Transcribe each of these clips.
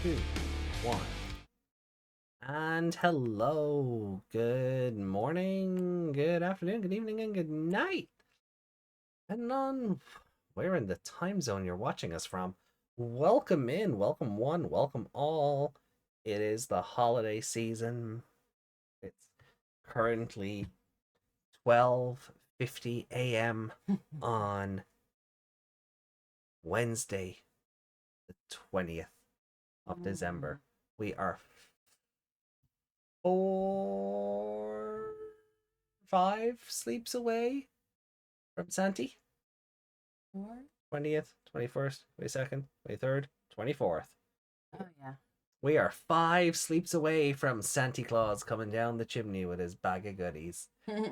2, 1. And hello, good morning, good afternoon, good evening, and good night. Depending on where in the time zone you're watching us from. Welcome in, welcome one, welcome all. It is the holiday season. It's currently 12:50 a.m. on Wednesday, the 20th of December. We are 5 sleeps away from Santi. 20th, 21st, 22nd, 23rd, 24th. Oh, yeah. We are 5 sleeps away from Santa Claus coming down the chimney with his bag of goodies.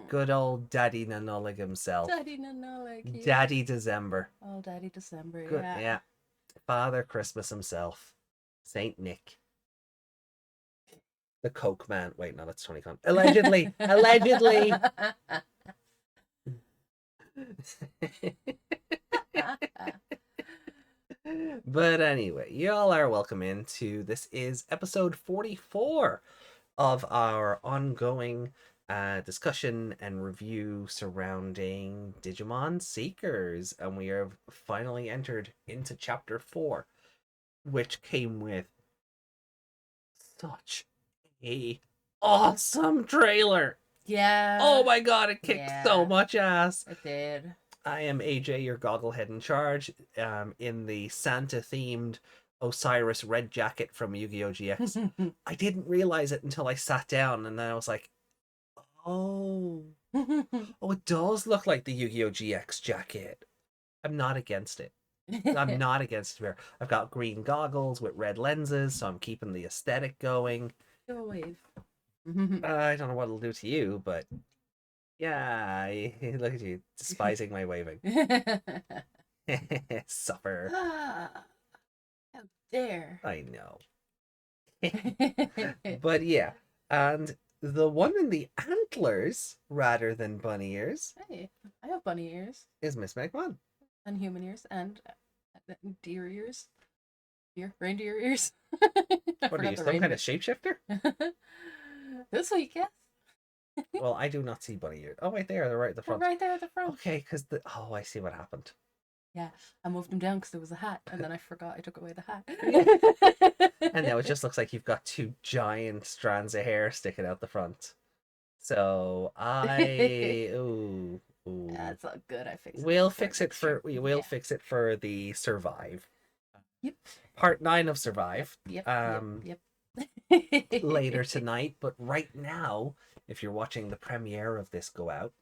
Good old Daddy Nanulig himself. Daddy Nanulig. Daddy December. Oh, Daddy December, Good, yeah. Father Christmas himself. Saint Nick. The Coke Man. Wait, no, that's Tony Khan. Allegedly. Allegedly. But anyway, y'all are welcome into this is episode 44 of our ongoing discussion and review surrounding Digimon Seekers, and we have finally entered into chapter 4, which came with such a awesome trailer. Yeah. Oh my god, it kicked so much ass. It did. I am AJ, your gogglehead in charge, in the Santa-themed Osiris red jacket from Yu-Gi-Oh! GX. I didn't realize it until I sat down, and then I was like, oh. Oh, it does look like the Yu-Gi-Oh! GX jacket. I'm not against it. I'm not against it. I've got green goggles with red lenses, so I'm keeping the aesthetic going. Go wave. I don't know what it'll do to you, but yeah, look at you despising my waving. Suffer. How dare. I know. But yeah, and the one in the antlers rather than bunny ears. Hey, I have bunny ears. Is Miss Megman. And human ears and deer ears. Reindeer ears. What are you, some kind of shapeshifter? This week, yes. Well, I do not see bunny ears. Oh, wait, there, they're right at the front. Right there at the front. Okay, because I see what happened. Yeah, I moved them down because there was a hat, and then I forgot I took away the hat. And now it just looks like you've got 2 giant strands of hair sticking out the front. So ooh. That's not good. I fixed it. We'll fix it for fix it for the Survive. Yep. Part 9 of Survive. Yep. Later tonight, but right now, if you're watching the premiere of this go out,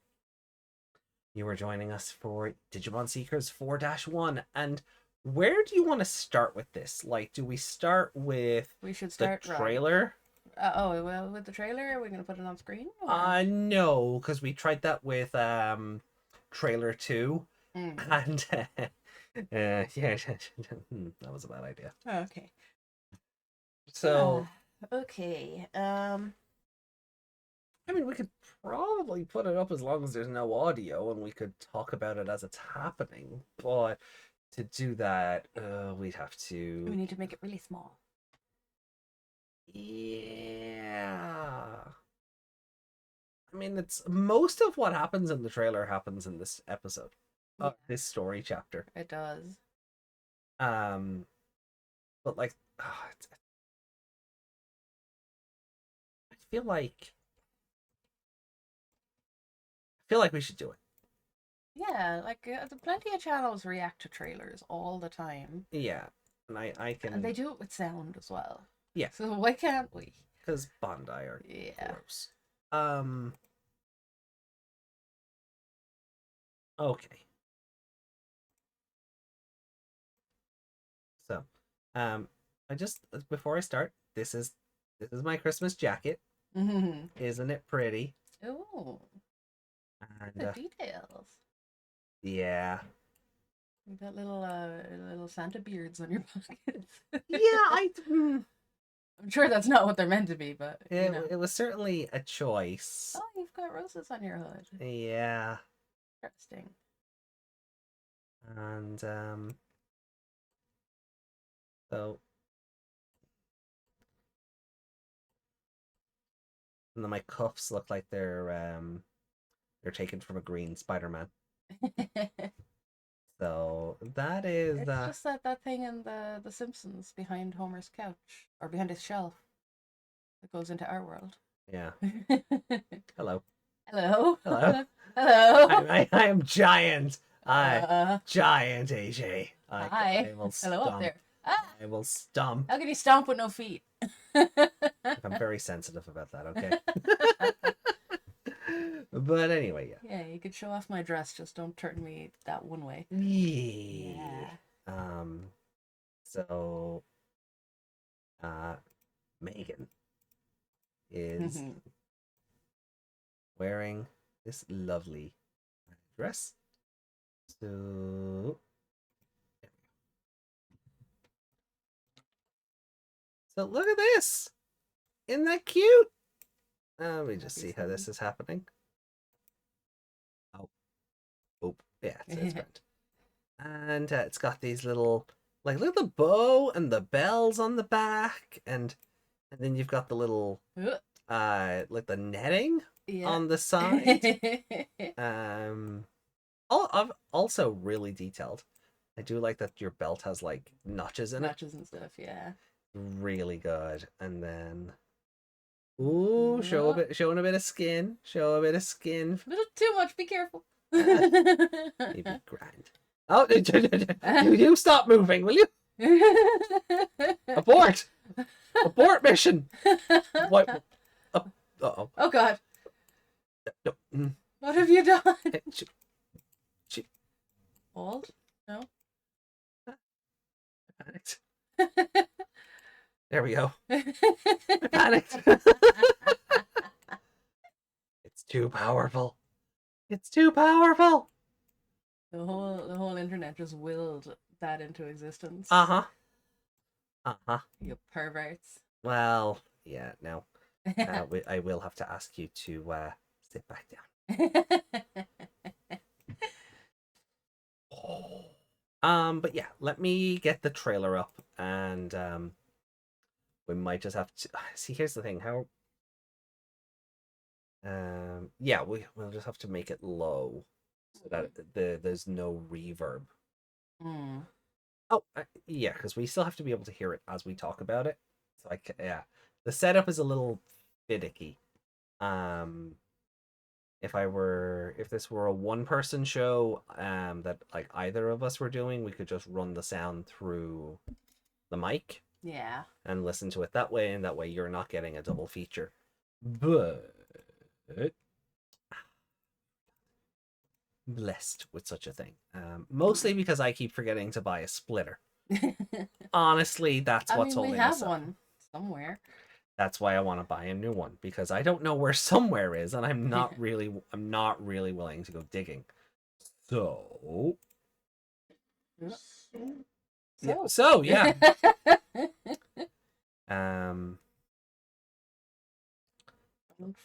you are joining us for Digimon Seekers 4-1. And where do you want to start with this? Like, do we start with we should start the trailer? Well, with the trailer, are we going to put it on screen? No, because we tried that with trailer 2. And yeah, that was a bad idea. Oh, okay. So okay. I mean, we could probably put it up as long as there's no audio, and we could talk about it as it's happening. But to do that, we'd have to. We need to make it really small. Yeah. I mean, it's most of what happens in the trailer happens in this episode, this story chapter. It does. But like, I feel like we should do it. Yeah, like plenty of channels react to trailers all the time. Yeah, and I can. And they do it with sound as well. Yeah. So why can't we? Because Bondi are gross. Okay. So, I just before I start, this is my Christmas jacket. Isn't it pretty? Oh. And the details. Yeah. You got little Santa beards on your pockets. Yeah, I'm sure that's not what they're meant to be, but it was certainly a choice. Oh, you've got roses on your hood. Yeah. Interesting. And so And then my cuffs look like they're taken from a green Spider-Man. So that is It's just that thing in the Simpsons behind Homer's couch or behind his shelf that goes into our world. yeah. Hello. Hello. Hello. Hello. I am giant. Giant AJ. Hi. I will Hello up stomp. there. Ah, I will stomp. how can you stomp with no feet? I'm very sensitive about that, okay? But anyway, yeah. Yeah, you could show off my dress, just don't turn me that one way. Yeah. So Megan is wearing this lovely dress. So look at this. Isn't that cute? Let me just see how this is happening. Oh, yeah, it's great. And it's got these little, like, look at the bow and the bells on the back, and then you've got the little, like the netting on the side. Also really detailed. I do like that your belt has like notches in it. Notches and stuff, yeah. Really good. And then, ooh, showing a bit of skin. Show a bit of skin. A little too much. Be careful. Maybe grind. Oh, you stop moving, will you? Abort! Abort mission! What? Uh-oh. Oh, God. No. What have you done? She Old? No? I panicked. There we go. I panicked. It's too powerful. It's too powerful. The whole internet just willed that into existence. Uh-huh. You perverts. Well, yeah, no. I will have to ask you to sit back down. But yeah, let me get the trailer up, and we might just have to see. Here's the thing: how yeah, we'll just have to make it low so that there's no reverb. Oh, yeah, because we still have to be able to hear it as we talk about it. So yeah, the setup is a little finicky. If this were a one-person show, that like either of us were doing, we could just run the sound through the mic. Yeah. And listen to it that way, and that way you're not getting a double feature. But blessed with such a thing. Mostly because I keep forgetting to buy a splitter. Honestly, that's what's holding us up. We have one somewhere. That's why I want to buy a new one, because I don't know where somewhere is, and I'm not really willing to go digging. So yeah.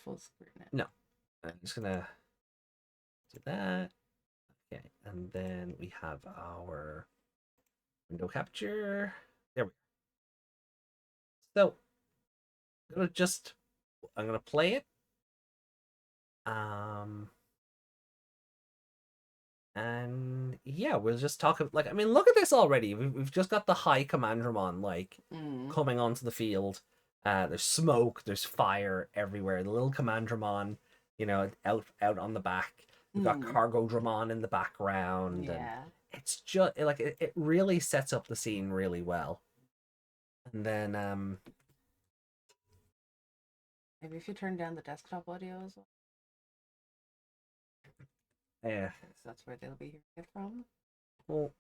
Full screen it. No, I'm just gonna do that. Okay, and then we have our window capture. There we go. So I'm gonna play it. And yeah, we'll just talk. Like, I mean, look at this already. We've just got the high Commandramon like coming onto the field. There's smoke, there's fire everywhere. The little Commandramon, out on the back. We've got Cargo-dramon in the background. Yeah. And it's just like it really sets up the scene really well. And then maybe if you turn down the desktop audio as well. Yeah. So that's where they'll be hearing it from. Well,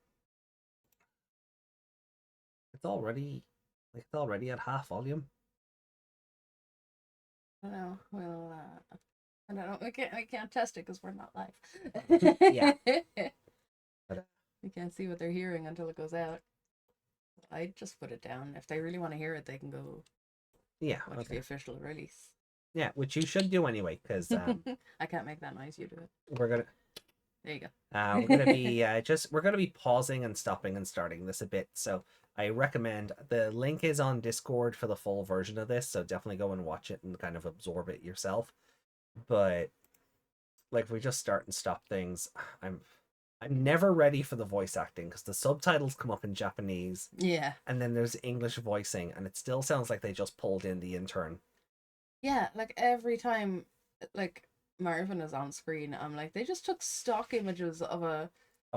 it's already at half volume. I don't know. Well, I don't know. We can't test it because we're not live. Yeah. We can't see what they're hearing until it goes out. I just put it down. If they really want to hear it, they can go. Yeah. Watch the official release. Yeah, which you should do anyway, because I can't make that noise. You do it. We're gonna. There you go. We're gonna be we're gonna be pausing and stopping and starting this a bit. So I recommend the link is on Discord for the full version of this. So definitely go and watch it and kind of absorb it yourself. But like if we just start and stop things, I'm never ready for the voice acting because the subtitles come up in Japanese. Yeah. And then there's English voicing, and it still sounds like they just pulled in the intern. Yeah, like every time, like Marvin is on screen, I'm like, they just took stock images of Of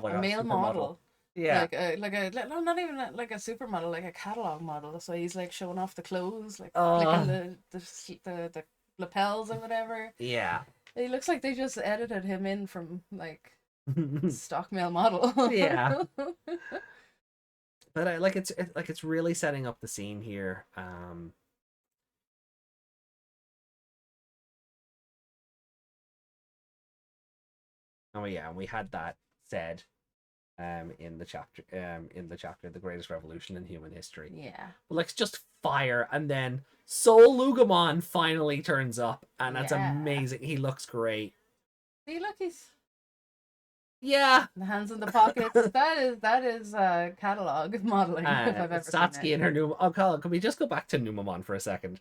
like a a male supermodel. model, Yeah. not even like a supermodel, like a catalog model. So he's like showing off the clothes, like Uh, flicking the lapels and whatever. yeah. It looks like they just edited him in from like stock male model. Yeah. But I like it's really setting up the scene here. Oh yeah, we had that said in the chapter The Greatest Revolution in Human History. Yeah. But like just fire, and then Soul Lugamon finally turns up, and that's amazing. He looks great. See, look, he's Yeah. the hands in the pockets. that is catalog modeling if I've ever seen Satsuki it. and her new. Oh, Colin, can we just go back to Numamon for a second?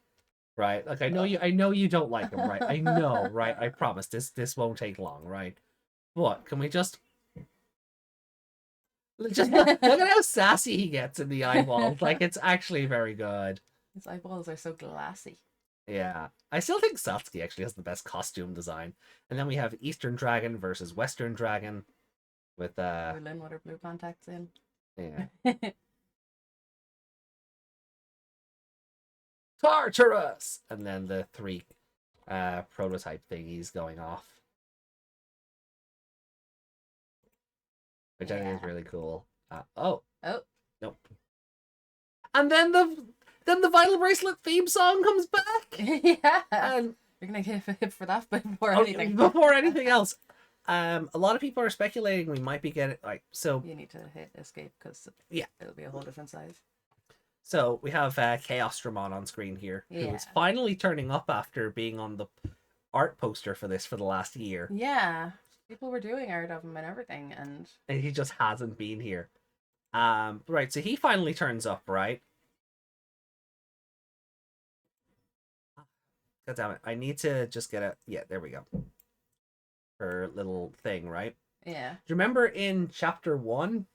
Right, like I know you don't like him, right? I know, right? I promise this won't take long, right? What? Can we just look at how sassy he gets in the eyeballs? Like it's actually very good. His eyeballs are so glassy. Yeah, I still think Satsuki actually has the best costume design. And then we have Eastern Dragon versus Western Dragon with Lynn with her blue contacts in. Yeah. Tartarus, and then the three prototype thingies going off, which I think is really cool. Oh nope. And then the Vital Bracelet theme song comes back. Yeah, And you're gonna get hit for that before anything. Before anything else. A lot of people are speculating we might be getting like so. You need to hit escape because yeah, it'll be a whole different size. So we have Chaosdramon on screen here, who is finally turning up after being on the art poster for this for the last year. Yeah, people were doing art of him and everything, and he just hasn't been here. Right, so he finally turns up, right? God damn it! I need to just get a there we go. Her little thing, right? Yeah. Do you remember in chapter 1,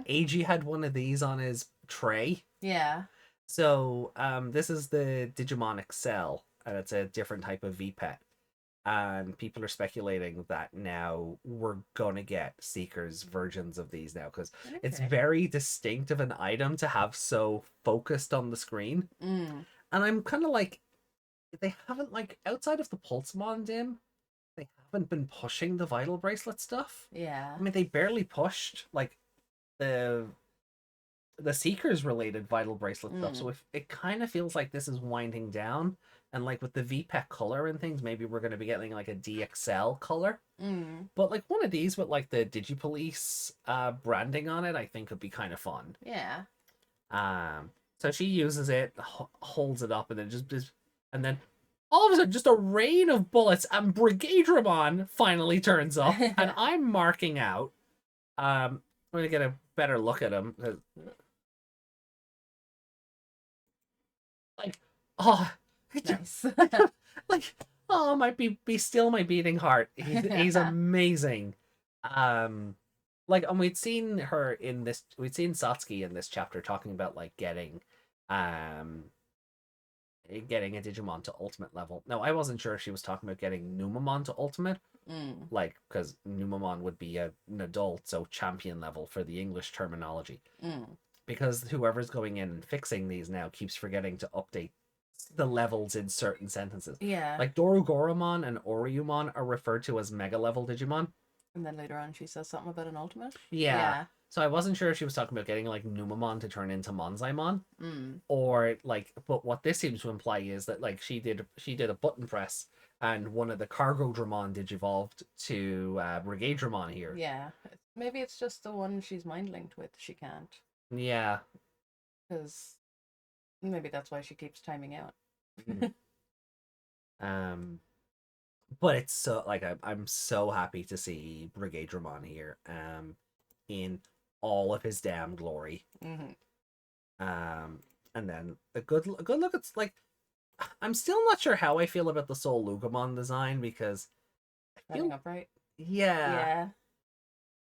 AG had one of these on his tray? Yeah. So this is the Digimon Excel, and it's a different type of VPET. And people are speculating that now we're gonna get Seekers versions of these now because it's very distinct of an item to have so focused on the screen. And I'm kind of like, they haven't like outside of the Pulsemon dim, they haven't been pushing the Vital Bracelet stuff. Yeah. I mean, they barely pushed like the Seekers related Vital Bracelet stuff. So if it kind of feels like this is winding down, and like with the VPEC color and things, maybe we're going to be getting like a DXL color. But like one of these with like the Digipolice branding on it, I think would be kind of fun. Yeah. So she uses it, holds it up, and then all of a sudden, just a rain of bullets, and Brigadramon finally turns up, and I'm marking out. I'm gonna get a better look at him. Like, oh, nice. like, oh, might be still my beating heart. He's amazing. Like, and we'd seen Satsuki in this chapter talking about like getting a Digimon to ultimate level. No, I wasn't sure if she was talking about getting Numamon to ultimate. Like, because Numamon would be an adult, so champion level for the English terminology. Because whoever's going in and fixing these now keeps forgetting to update the levels in certain sentences. Yeah. Like Dorugoramon and Ouryumon are referred to as mega level Digimon. And then later on she says something about an ultimate. Yeah. So I wasn't sure if she was talking about getting like Numamon to turn into Monzaimon. Or like, but what this seems to imply is that like she did a button press and one of the Cargo Dramon digivolved to Brigadramon here. Yeah. Maybe it's just the one she's mind linked with. She can't. Yeah. Because maybe that's why she keeps timing out. but it's so like I'm so happy to see Brigadramon here, in all of his damn glory. Mm-hmm. Um, and then a good look. It's like I'm still not sure how I feel about the Soul Lugomon design because I Standing feel upright. yeah, Yeah.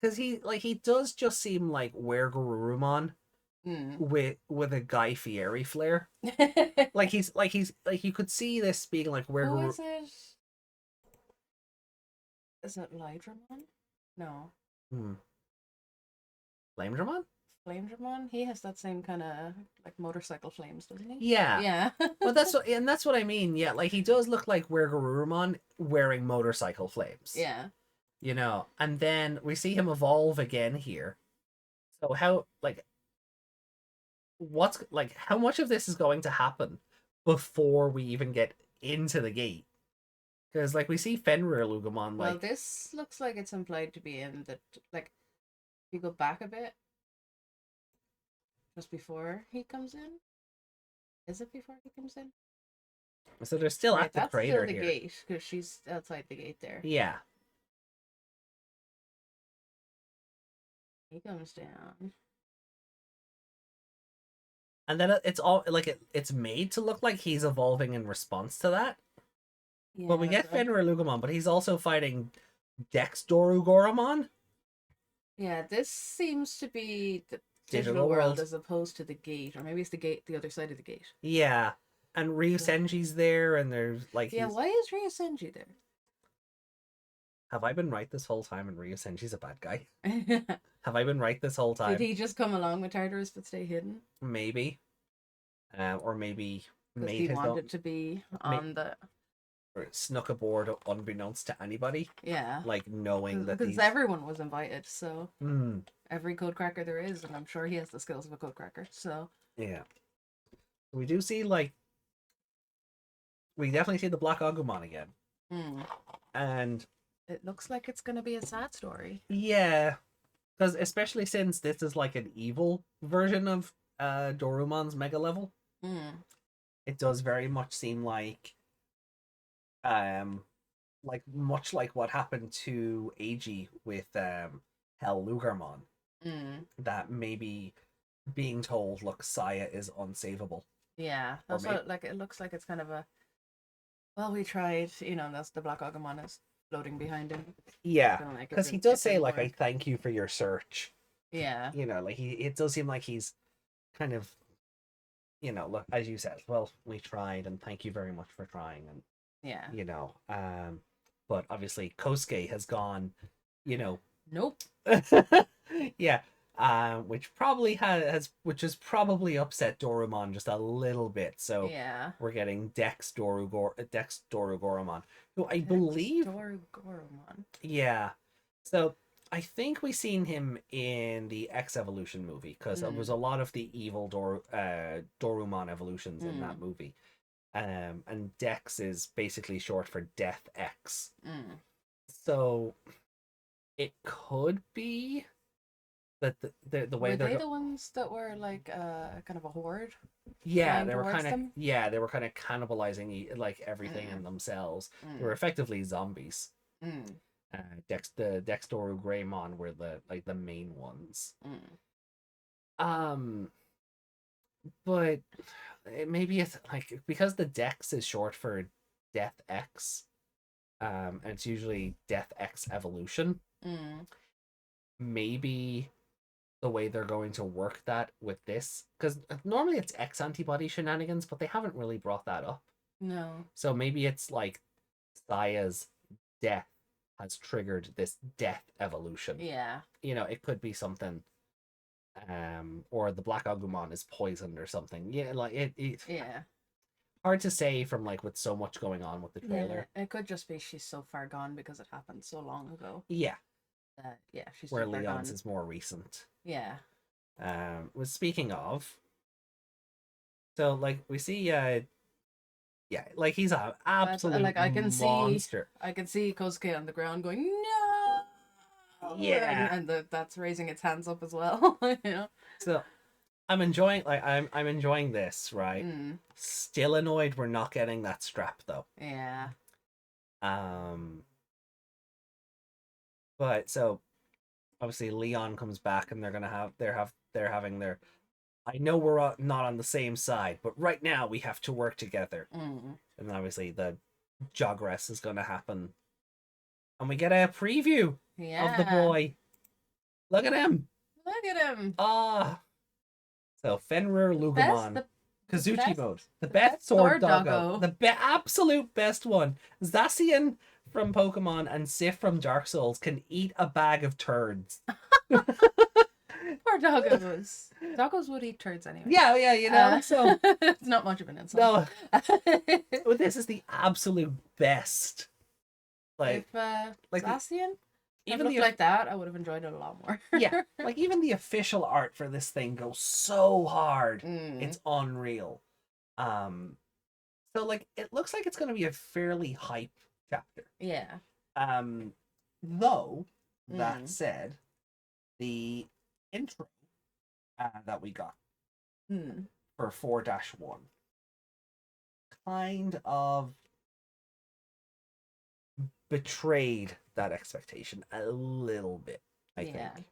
because he does just seem like Garurumon Mm. with a Guy Fieri flair. He's like you could see this being like where Who is it? Is it Lydramon? No. hmm, Flamedramon? Flamedramon? He has that same kind of like motorcycle flames, doesn't he? Yeah. Yeah. Well, that's what I mean. Yeah, like he does look like Garurumon wearing motorcycle flames. Yeah. You know, and then we see him evolve again here. So how like what's like how much of this is going to happen before we even get into the gate? Because like we see Fenrir Lugomon Well, like this looks like it's implied to be in the like. If you go back a bit, just before he comes in. Is it before he comes in? so they're still Right, at the that's crater still the here. gate because she's outside the gate there. Yeah. He comes down. And then it's all like it's made to look like he's evolving in response to that. Yeah, But we get Fenrir Lugomon, but he's also fighting Dex Dorugoramon. yeah, this seems to be the Digital digital world world. as opposed to the gate, or maybe it's the gate, the other side of the gate. Yeah. And Ryu So- Senji's there, and there's like Yeah, he's. why is Ryosenji Have I been right this whole time? And Ryu Senji's a bad guy. there? Have I been right this whole Did time? he just come along with Tartarus but stay hidden? Maybe. Or maybe Because made he his own, wanted to be on the. or snuck aboard unbeknownst to anybody, Yeah. like knowing that Because these. everyone was invited, so Hmm. every code cracker there is, and I'm sure he has the skills of a code cracker, so. Yeah. We do see like we definitely see the Black Agumon again, Hmm. and It looks like it's going to be a sad story. yeah, because especially since this is like an evil version of Dorumon's mega level, Hmm. it does very much seem um like much like what happened to Ag with Hell Lugarmon, Hmm. that maybe being told, look, Saya is unsavable. Yeah, Or that's maybe what, like, it looks like it's kind of a, well, we tried, that's the Black Agumon is floating behind him. yeah, Feeling like because he does it say didn't like, I work. thank you for your search. Yeah. You know, like it does seem like he's kind of, look, as you said, well, we tried and thank you very much for trying. And Yeah. but obviously Kosuke has gone, you know, Nope. yeah, which probably which has probably upset Dorumon just a little bit. So Yeah. we're getting Dex Dorugoramon, who I believe, Dorugoramon. yeah. So I think we seen him in the X Evolution movie because there was a lot of the evil Dorumon evolutions in that movie. And Dex is basically short for Death X. So it could be that the way Were they're they the ones that were like kind of a horde? yeah, flying towards them? they were kind of cannibalizing like everything in themselves. They were effectively zombies. The Dextoru Greymon were the main ones. But maybe it's like because the Dex is short for Death X, and it's usually Death X Evolution. Maybe the way they're going to work that with this, because normally it's X antibody shenanigans, but they haven't really brought that up. No. So maybe it's like Saya's death has triggered this death evolution. Yeah. It could be something, or the Black Agumon is poisoned or something. Yeah, like it Yeah. hard to say from like with so much going on with the trailer. Yeah. It could just be she's so far gone because it happened so long ago. Yeah. Yeah, she's Where too far Leon's gone. is more recent. Yeah. Was speaking of, so like we see yeah, like he's an absolute like I can monster. I can see Kosuke on the ground going no. Yeah. And that's raising its hands up as well. So I'm enjoying I'm enjoying this, right? Still annoyed we're not getting that strap though. Yeah. Um, but so obviously Leon comes back, and they're having their. I know we're not on the same side, but right now we have to work together. Mm. And obviously the Jogress is going to happen, and we get a preview of the Yeah. boy. Look at him! Look at him. Ah, so Fenrir Best Lugumon. the Kazuchi best mode. The the best best sword sword doggo. doggo. The absolute best one. Zacian from Pokemon and Sif from Dark Souls can eat a bag of turds. Poor doggos. Doggos would eat turds anyway. Yeah, you know. So It's not much of an insult. no, well, this is the absolute best. Like, If like Zacian had even looked the like that, I would have enjoyed it a lot more. yeah, like even the official art for this thing goes so hard. Mm. It's unreal. Um, so like it looks like it's going to be a fairly hype chapter. Yeah. Though that Mm. said, the intro that we got Mm. for 4-1 kind of betrayed that expectation a little bit, I Yeah. think.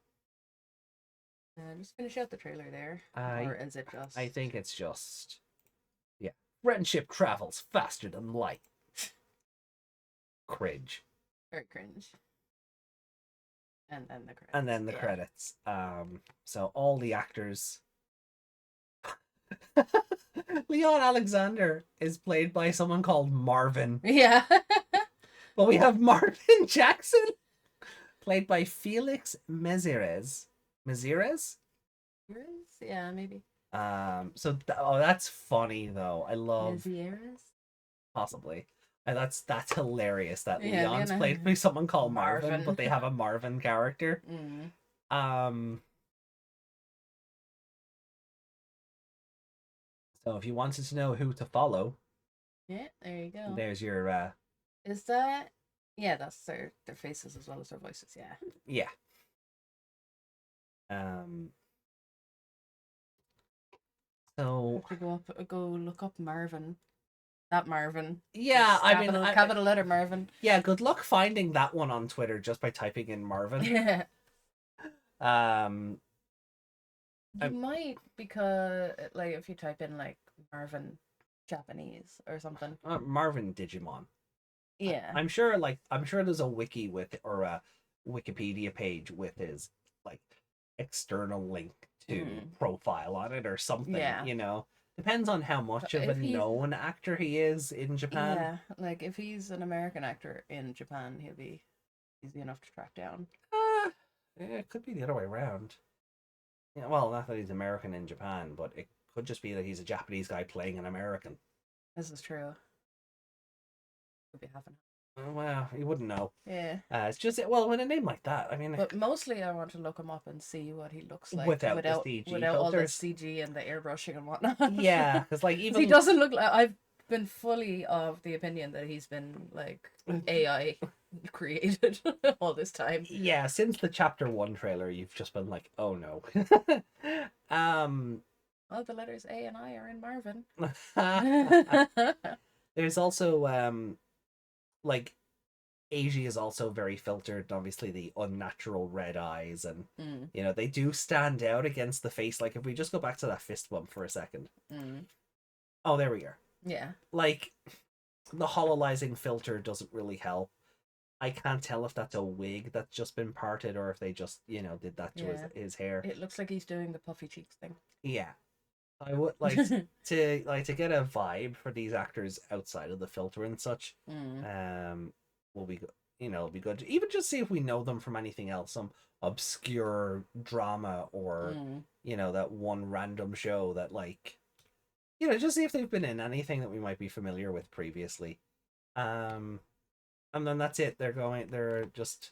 Just finish out the trailer there. Or is it just? I think it's just, yeah. Friendship travels faster than light. Cringe. Very cringe. And then the credits. And then the yeah. credits. So all the actors. Leon Alexander is played by someone called Marvin. Yeah. But we have Marvin Jackson, played by Felix Mezierez. Mezierez? Yeah, maybe. So that's funny though. I love Mezieres? possibly. And that's hilarious that Yeah, Leon's Leon- played by someone called Marvin, Marvin. but they have a Marvin character. Mm. So if you wanted to know who to follow, Yeah, there you go. there's your Is that? Yeah, that's their faces as well as their voices. Yeah. yeah. So Have to go look up Marvin. That Marvin. yeah, Just I mean, capital letter Marvin. yeah. Good luck finding that one on Twitter just by typing in Marvin. Yeah. Um, You might, because like if you type in like Marvin Japanese or something. Marvin Digimon. Yeah. I'm sure there's a wiki with or a Wikipedia page with his like external link to profile on it or something. Yeah. You know, depends on how much of a If he's- known actor he is in Japan. Yeah, like if he's an American actor in Japan, he'll be easy enough to track down. Yeah, it could be the other way around. Yeah, well, not that he's American in Japan, but it could just be that he's a Japanese guy playing an American. This is true. Could be half and Well, you wouldn't know. Yeah. It's just with a name like that. I mean, But mostly I want to look him up and see what he looks like without the CG without all the filters. CG and the airbrushing and whatnot. Yeah, because like even he doesn't look like. I've been fully of the opinion that he's been like AI created all this time. Yeah, since the chapter 1 trailer, you've just been like, oh no. Well, the letters A and I are in Marvin. There's also like Asia is also very filtered. Obviously, the unnatural red eyes, and you know they do stand out against the face. Like if we just go back to that fist bump for a second. Oh, there we are. Yeah. Like the hololizing filter doesn't really help. I can't tell if that's a wig that's just been parted or if they just, did that to his hair. It looks like he's doing the puffy cheeks thing. Yeah. I would like to get a vibe for these actors outside of the filter and such. Will be good. It'll be good to even just see if we know them from anything else, some obscure drama or that one random show that just see if they've been in anything that we might be familiar with previously. And then that's it. They're just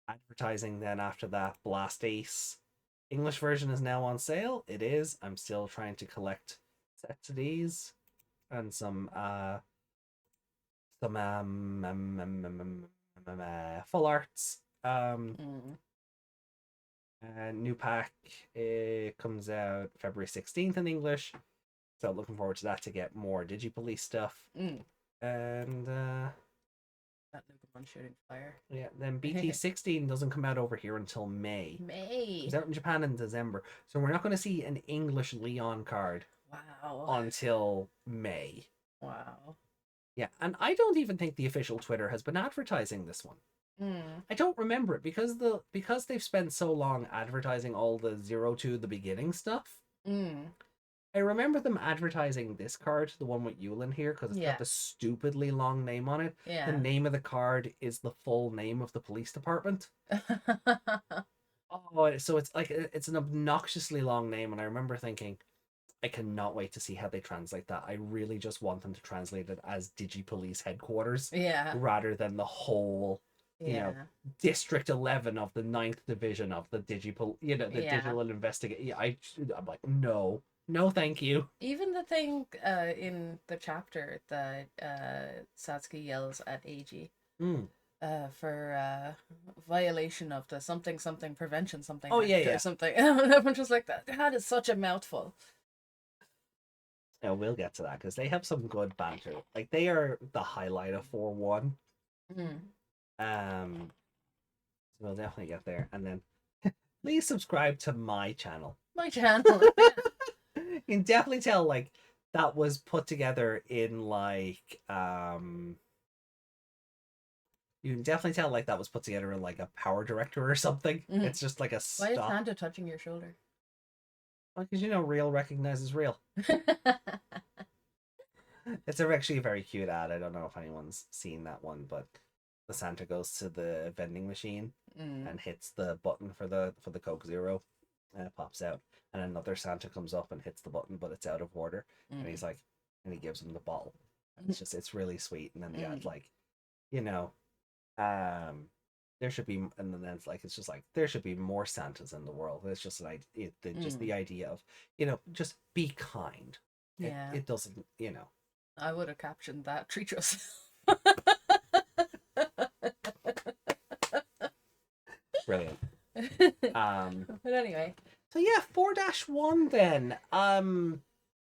advertising then after that. Blast Ace English version is now on sale. It is. I'm still trying to collect sets of these and some full arts. New pack comes out February 16th in English. So looking forward to that to get more Digipolice stuff. And That Nukamon shooting fire. Yeah, then BT16 doesn't come out over here until May. May. It's out in Japan in December. So we're not going to see an English Leon card Wow. until May. Wow. Yeah, and I don't even think the official Twitter has been advertising this one. I don't remember it because they've spent so long advertising all the 0 to the beginning stuff. I remember them advertising this card, the one with Yulin here, because it's got the stupidly long name on it. Yeah. The name of the card is the full name of the police department. Oh, so it's like it's an obnoxiously long name, and I remember thinking, I cannot wait to see how they translate that. I really just want them to translate it as Digi Police Headquarters, rather than the whole, you know, District 11 of the 9th Division of the Digital Investigate. I'm like, no, thank you. Even the thing in the chapter that Satsuki yells at Eiji for violation of the something prevention something. Or something. Everyone's just like that is such a mouthful. Yeah, we'll get to that because they have some good banter. Like they are the highlight of 4-1. So we'll definitely get there. And then please subscribe to my channel. You can definitely tell like that was put together in like you can definitely tell like that was put together in like a power director or something. It's just like a stop. Why is Santa touching your shoulder? Well, because real recognizes real. It's actually a very cute ad. I don't know if anyone's seen that one, but the Santa goes to the vending machine and hits the button for the Coke Zero, and it pops out. And another Santa comes up and hits the button, but it's out of order. And he's like, and he gives him the bottle. And it's really sweet. And then the ad's like, there should be, and then it's just like there should be more Santas in the world. It's just like just the idea of just be kind. It doesn't I would have captioned that. Treat yourself. Brilliant. But anyway. So yeah, 4-1 then.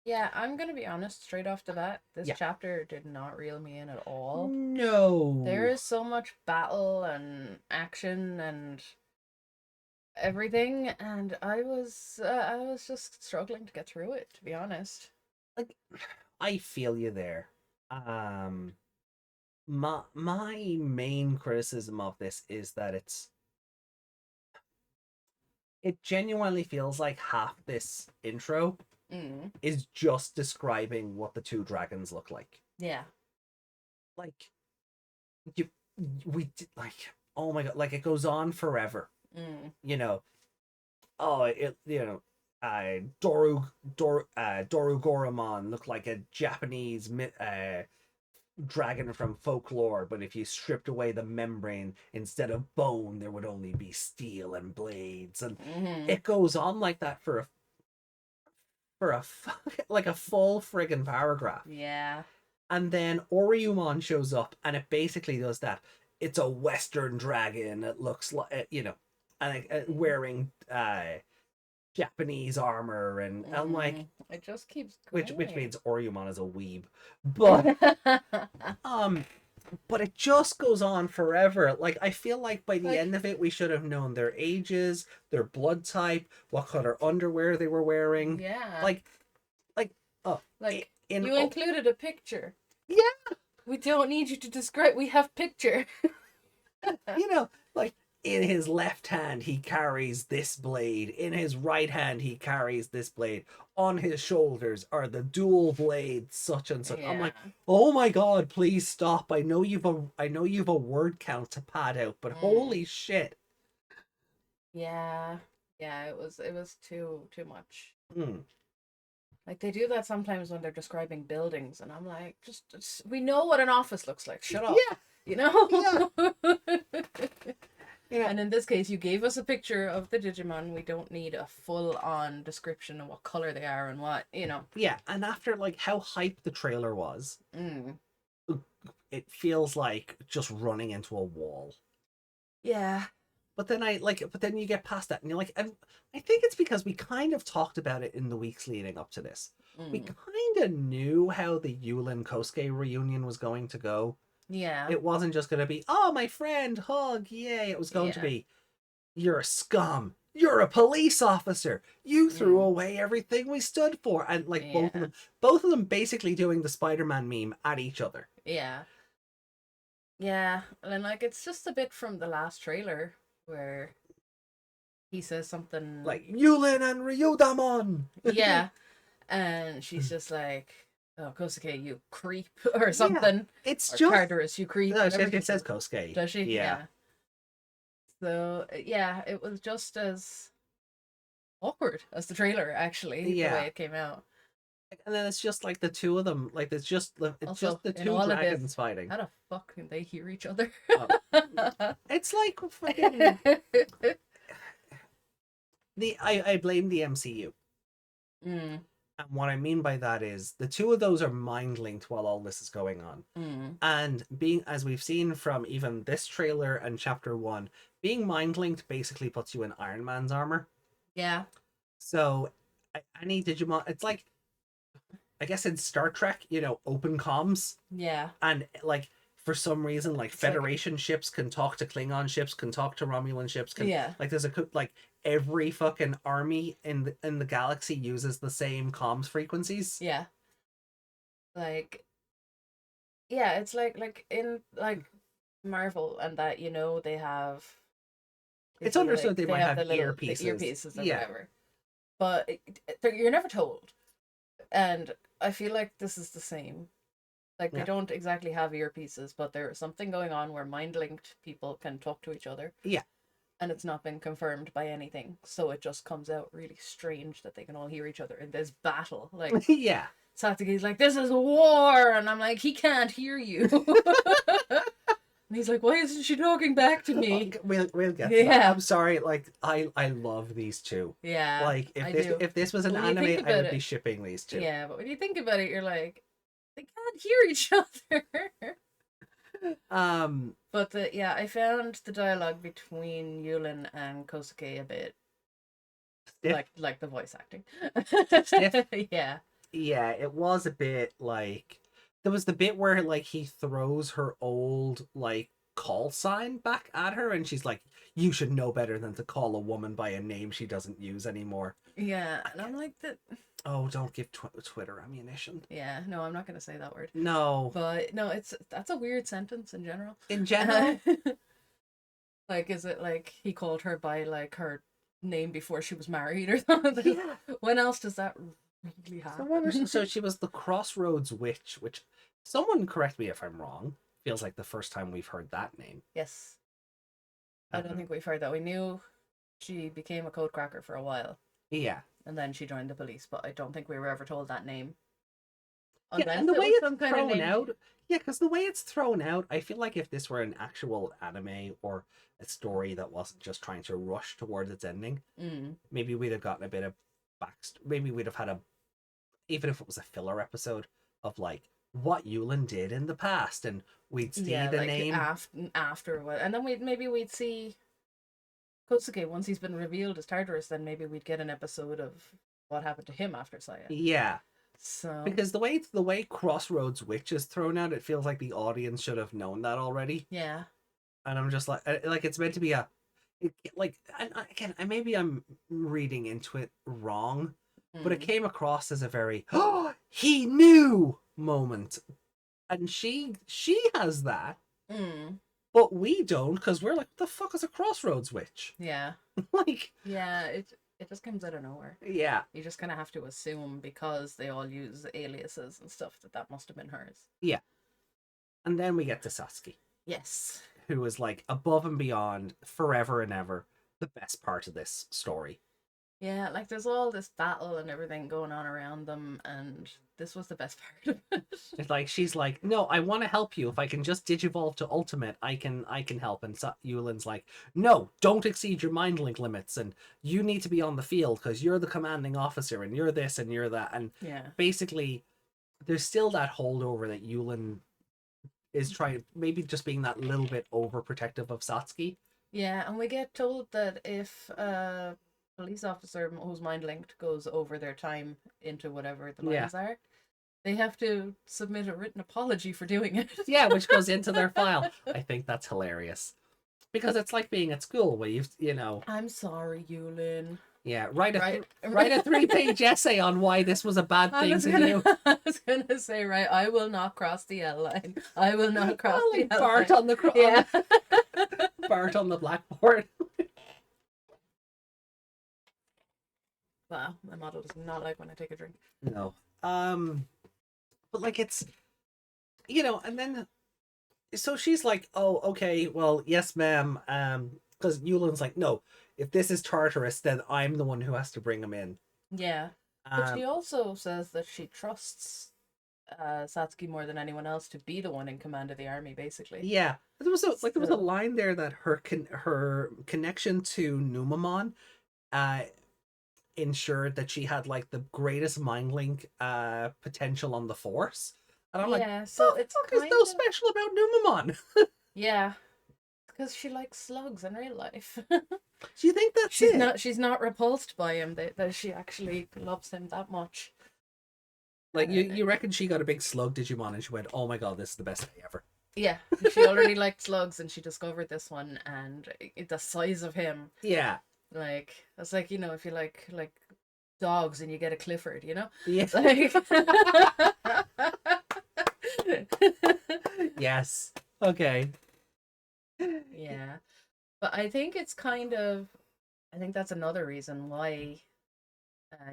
Yeah, I'm gonna be honest straight off the bat. This chapter did not reel me in at all. No. There is so much battle and action and everything, and I was just struggling to get through it, to be honest. Like, I feel you there. My main criticism of this is that it genuinely feels like half this intro is just describing what the two dragons look like. Yeah. Like, oh my god, like it goes on forever. Dorugoramon looked like a Japanese dragon from folklore, but if you stripped away the membrane, instead of bone, there would only be steel and blades, and it goes on like that for a full friggin' paragraph. Yeah. And then Ouryumon shows up, and it basically does that. It's a Western dragon. It looks like and wearing Japanese armor, and I'm like, it just keeps going. which means Ouryumon is a weeb, but but it just goes on forever. Like I feel like by the end of it, we should have known their ages, their blood type, what color underwear they were wearing. Yeah, you included a picture. Yeah, we don't need you to describe. We have picture. Like in his left hand he carries this blade, in his right hand he carries this blade, on his shoulders are the dual blades such and such. I'm like, oh my god, please stop. I know you've a word count to pad out, but holy shit. Yeah, it was too much. Like they do that sometimes when they're describing buildings, and I'm like, just we know what an office looks like, shut up. And in this case, you gave us a picture of the Digimon. We don't need a full-on description of what color they are and what, Yeah, and after like how hype the trailer was, it feels like just running into a wall. Yeah. But then you get past that and you're like, and I think it's because we kind of talked about it in the weeks leading up to this. We kind of knew how the Yulin Kosuke reunion was going to go. Yeah. It wasn't just going to be, oh, my friend, hug, yay. It was going to be, you're a scum. You're a police officer. You threw away everything we stood for. And like both of them basically doing the Spider-Man meme at each other. Yeah. Yeah. And like it's just a bit from the last trailer where he says something like Yulin and Ryudamon. Yeah. And she's just like, oh, Kosuke, you creep, or something. Yeah, it's or just Tartarus, you creep. No, it says Kosuke. Does she? Yeah. So yeah, it was just as awkward as the trailer, actually. The way it came out. And then it's just like the two of them, like it's just the two dragons fighting. How the fuck can they hear each other? It's like fucking. I blame the MCU. And what I mean by that is the two of those are mind linked while all this is going on. And being, as we've seen from even this trailer and chapter 1, being mind linked basically puts you in Iron Man's armor. Yeah. So any Digimon, it's like, I guess in Star Trek, you know, open comms. Yeah. And like for some reason, like it's Federation ships can talk to Klingon ships, can talk to Romulan ships. Like there's like every fucking army in the galaxy uses the same comms frequencies. Yeah. Like, yeah, it's like in like Marvel and that, you know, they have. It's understood they might have earpieces. The earpieces or whatever. But you're never told. And I feel like this is the same. Like, they don't exactly have earpieces, but there's something going on where mind-linked people can talk to each other. Yeah. And it's not been confirmed by anything. So it just comes out really strange that they can all hear each other in this battle. Like, yeah. Satsuki's like, this is war! And I'm like, he can't hear you. And he's like, why isn't she talking back to me? We'll get to that. I'm sorry, like I love these two. Yeah. Like if this was an anime, I would be shipping these two. Yeah, but when you think about it, you're like, they can't hear each other. But I found the dialogue between Yulin and Kosuke a bit stiff. like the voice acting. Stiff. Yeah. Yeah, it was a bit like there was the bit where like he throws her old like call sign back at her and she's like, you should know better than to call a woman by a name she doesn't use anymore. Yeah, and I'm like that. Oh, don't give Twitter ammunition. Yeah, no, I'm not gonna say that word. No, but no, that's a weird sentence in general. Like, is it like he called her by like her name before she was married or something? Yeah. When else does that really happen? So she was the Crossroads Witch, which someone correct me if I'm wrong. Feels like the first time we've heard that name. Yes. I don't think we've heard that. We knew she became a code cracker for a while. Yeah. And then she joined the police, but I don't think we were ever told that name. And the way it's thrown out, because the way it's thrown out, I feel like if this were an actual anime or a story that wasn't just trying to rush towards its ending, maybe we'd have gotten a bit of maybe we'd have had even if it was a filler episode of like what Yulin did in the past, and we'd see the like name after what, and then we'd see Kosuke once he's been revealed as Tartarus. Then maybe we'd get an episode of what happened to him after Saya. Yeah. So because the way Crossroads Witch is thrown out, it feels like the audience should have known that already. Yeah. And I'm just like it's meant to be and again, maybe I'm reading into it wrong, but it came across as a very he knew moment, and she has that, but we don't because we're like, what the fuck is a Crossroads Witch? Yeah. Like yeah, it just comes out of nowhere. Yeah. You just kind of have to assume because they all use aliases and stuff that must have been hers. Yeah. And then we get to Satsuki. Yes. Who is like above and beyond, forever and ever, the best part of this story. Yeah, like there's all this battle and everything going on around them, and this was the best part of it. It's like she's like, no, I want to help you. If I can just digivolve to Ultimate, I can help. And Yulin's like, no, don't exceed your mind link limits, and you need to be on the field because you're the commanding officer, and you're this and you're that. And basically, there's still that holdover that Yulin is trying, maybe just being that little bit overprotective of Satsuki. Yeah, and we get told that if police officer who's mind linked goes over their time into whatever the lines are, They have to submit a written apology for doing it. Yeah, which goes into their file. I think that's hilarious. Because it's like being at school where you know. I'm sorry, Yulin. Yeah, write a 3-page essay on why this was a bad thing to do. I was gonna say, right, I will not cross the L line. I will not cross the L Bart line. on the Bart on the blackboard. Wow, my model does not like when I take a drink. No. But like it's, and then so she's like, "Oh, okay, well, yes, ma'am." Because Yulin's like, "No, if this is Tartarus, then I'm the one who has to bring him in." Yeah, but she also says that she trusts Satsuki more than anyone else to be the one in command of the army, basically. Yeah, there was a line there that her connection to Numamon, ensured that she had like the greatest mind link potential on the Force, and I'm like, so the it's fuck is so special about Numamon? Yeah, because she likes slugs in real life. Do you think that's she's not repulsed by him, that she actually loves him that much. Like you reckon she got a big slug Digimon and she went, "Oh my god, this is the best day ever." Yeah, she already liked slugs and she discovered this one, and the size of him. Yeah, like it's like, if you like dogs and you get a Clifford, yeah, like yes, okay, yeah. But I think that's another reason why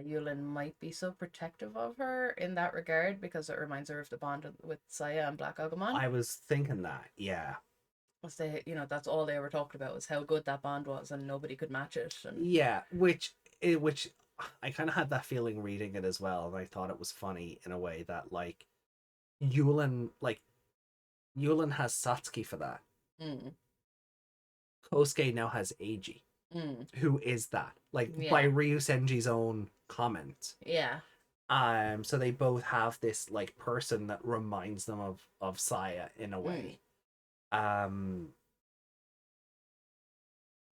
Yulin might be so protective of her in that regard, because it reminds her of the bond with Saya and Black Agumon. I was thinking that, yeah. That's all they were talking about, was how good that bond was, and nobody could match it. And yeah, which I kind of had that feeling reading it as well, and I thought it was funny in a way that like Yulin has Satsuki for that. Kosuke now has Eiji. Who is that? Like, by Ryu Senji's own comment. Yeah. So they both have this like person that reminds them of Saya in a way. But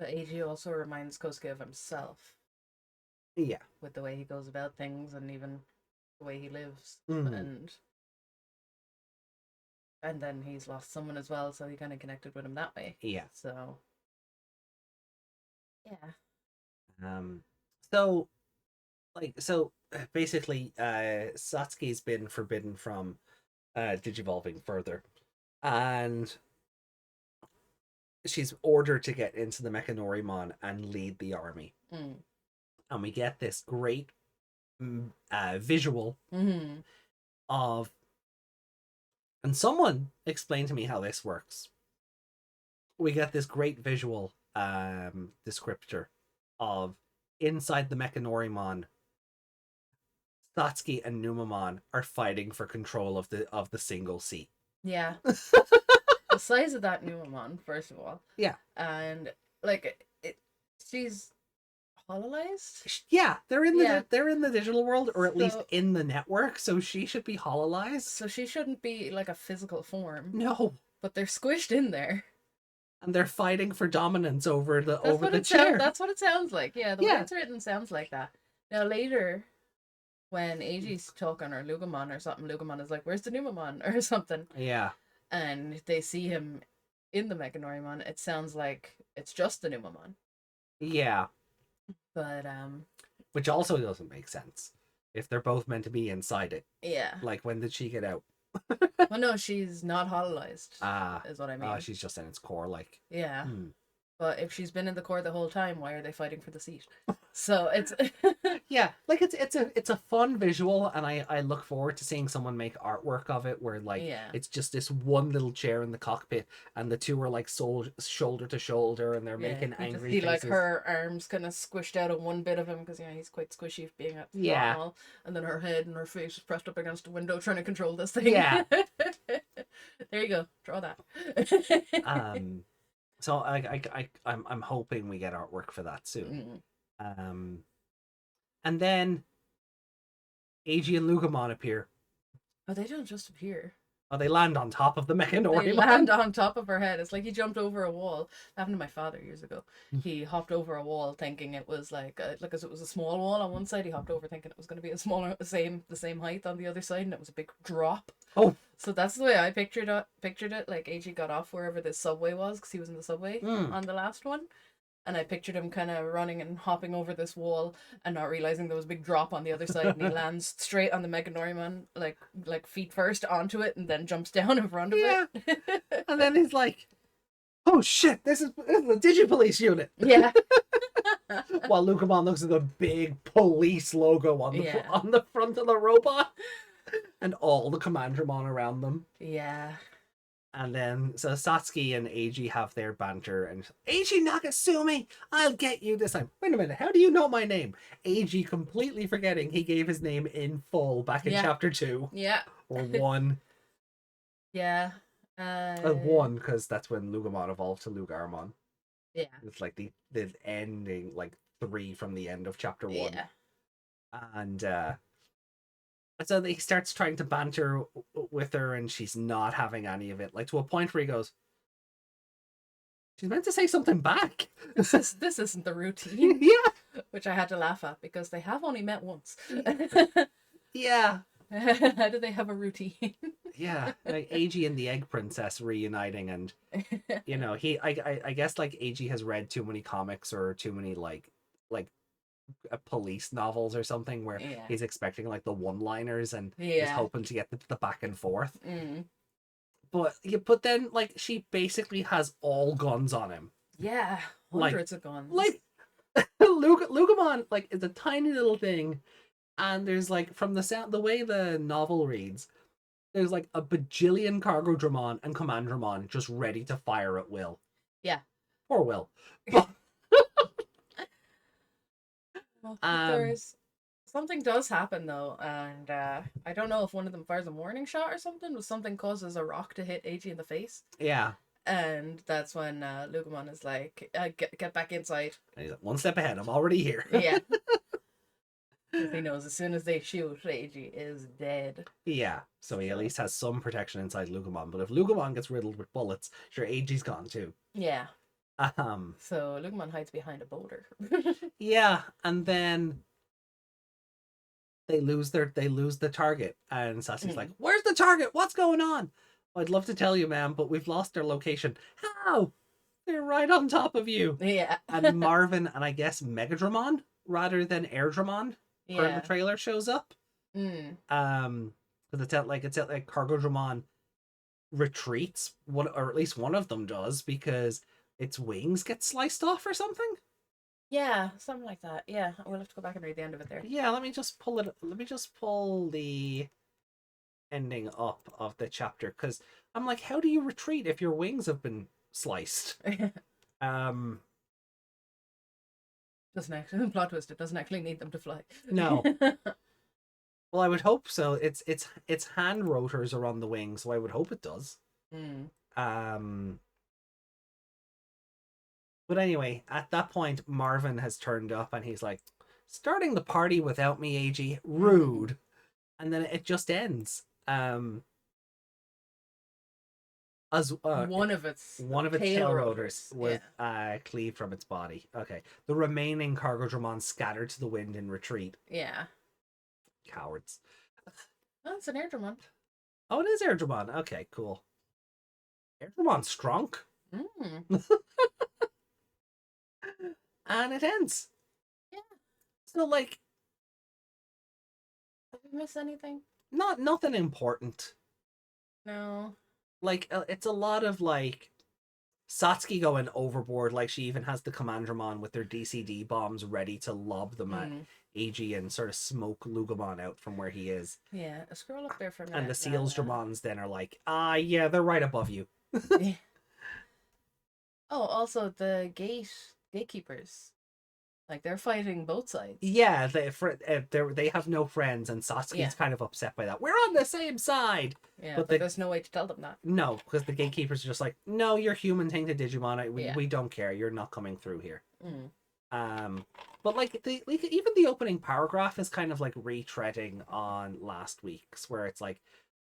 Eiji also reminds Kosuke of himself. Yeah. With the way he goes about things, and even the way he lives. Mm-hmm. And then he's lost someone as well, so he kind of connected with him that way. Yeah. So yeah. So basically Satsuki's been forbidden from digivolving further, and she's ordered to get into the Mechanorimon and lead the army. And we get this great visual of, and someone explained to me how this works. We get this great visual descriptor of inside the Mechanorimon, Satsuki and Numamon are fighting for control of the single seat. Yeah. The size of that Numamon, first of all. Yeah. And like she's hololized. Yeah, they're in the digital world, or at least in the network, so she should be hololized. So she shouldn't be like a physical form. No. But they're squished in there. And they're fighting for dominance over the chair. That's what it sounds like. Yeah, the way it's written sounds like that. Now later, when Eiji's talking, or Lugumon or something, Lugumon is like, "Where's the Numamon?" or something. Yeah. And they see him in the Mechanorimon. It sounds like it's just the Numamon. Yeah. But which also doesn't make sense if they're both meant to be inside it. Yeah. Like, when did she get out? Well, no, she's not hololized. Is what I mean. She's just in its core, like. Yeah. But if she's been in the core the whole time, why are they fighting for the seat? So it's yeah, like it's a fun visual, and I look forward to seeing someone make artwork of it where like it's just this one little chair in the cockpit, and the two are like shoulder to shoulder, and they're making angry faces. Like her arms kind of squished out of one bit of him, because he's quite squishy being at small, and then her head and her face is pressed up against the window trying to control this thing. Yeah. There you go. Draw that. So I'm hoping we get artwork for that soon. And then Eiji and Lugumon appear. Oh, they don't just appear. Oh, they land on top of the Mechanoriumon. They land on top of her head. It's like he jumped over a wall. That happened to my father years ago. He hopped over a wall thinking it was like as it was a small wall on one side. He hopped over thinking it was going to be the same height on the other side, and it was a big drop. Oh, so that's the way I pictured it. Like AG got off wherever this subway was because he was in the subway on the last one. And I pictured him kind of running and hopping over this wall and not realizing there was a big drop on the other side, and he lands straight on the Mechanoriumon, like feet first onto it, and then jumps down in front of it. And then he's like, "Oh shit! This is the Digipolice unit." Yeah. While Lucamon looks at the big police logo on the front of the robot, and all the Commandramon around them. Yeah. And then, so Satsuki and Eiji have their banter, and Eiji Nagasumi, I'll get you this time. Wait a minute, how do you know my name? Eiji completely forgetting he gave his name in full back in chapter 2. Yeah. Or 1. Yeah. 1, because that's when Lugamon evolved to Lugaramon. Yeah. It's like the ending, like 3 from the end of chapter 1. Yeah. And, so he starts trying to banter with her, and she's not having any of it. Like, to a point where he goes, she's meant to say something back. This isn't the routine. Yeah. Which I had to laugh at, because they have only met once. Yeah. How do they have a routine? Yeah. Like, Eiji and the Egg Princess reuniting, and, you know, I guess, like, Eiji has read too many comics or too many, like police novels or something where he's expecting like the one-liners and he's hoping to get the back and forth. But then like she basically has all guns on him. Yeah, hundreds of guns. Like Lugamon like is a tiny little thing, and there's like from the way the novel reads, there's like a bajillion Cargodramon and Commandramon just ready to fire at will. Yeah. Poor Will. But there's something does happen though, and I don't know if one of them fires a warning shot or something, but something causes a rock to hit AG in the face. Yeah. And that's when Lugamon is like, get back inside. And he's like, 1 step ahead, I'm already here. Yeah. He knows as soon as they shoot, AG is dead. Yeah, so he at least has some protection inside Lugamon, but if Lugamon gets riddled with bullets, sure, AG's gone too. Yeah. So Lugamon hides behind a boulder. Yeah, and then they lose the target, and Satsuki's like, "Where's the target? What's going on?" I'd love to tell you, ma'am, but we've lost their location. How? They're right on top of you. Yeah. And Marvin and I guess Megadramon rather than Airdramon in the trailer shows up. Because it's at like Cargodramon retreats, or at least one of them does, because its wings get sliced off or something. Yeah, something like that. Yeah, we'll have to go back and read the end of it there. Yeah, let me just pull the ending up of the chapter, because I'm like, how do you retreat if your wings have been sliced? Doesn't actually plot twist. It doesn't actually need them to fly. No. Well, I would hope so. It's hand rotors are on the wings, so I would hope it does. But anyway, at that point, Marvin has turned up and he's like, starting the party without me, AG, rude. And then it just ends. As one of its tail rotors was cleaved from its body. Okay. The remaining Cargodramon scattered to the wind in retreat. Yeah. Cowards. Oh, it's an Airdramon. Oh, it is Airdramon. Okay, cool. Airdramon's strong. And it ends. Yeah. So, like, did we miss anything? Nothing important. No. Like, it's a lot of, like, Satsuki going overboard. Like, she even has the Commandramon with their DCD bombs ready to lob them at AG and sort of smoke Lugamon out from where he is. Yeah, scroll up there for a minute. And the Seals Dramons then are like, yeah, they're right above you. Yeah. Oh, also the gatekeepers. Like, they're fighting both sides. Yeah, they have no friends, and Satsuki's kind of upset by that. We're on the same side! Yeah, but there's no way to tell them that. No, because the gatekeepers are just like, no, you're human tainted Digimon. We don't care. You're not coming through here. But like even the opening paragraph is kind of like retreading on last week's, where it's like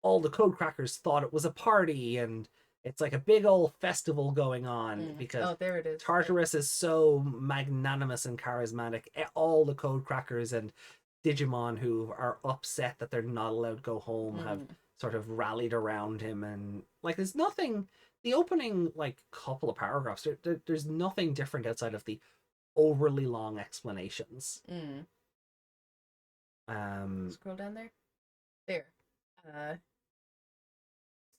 all the codecrackers thought it was a party, and it's like a big old festival going on because there it is. Tartarus is so magnanimous and charismatic. All the codecrackers and Digimon who are upset that they're not allowed to go home have sort of rallied around him, and like there's nothing. The opening like couple of paragraphs, there's nothing different outside of the overly long explanations. Scroll down there. There.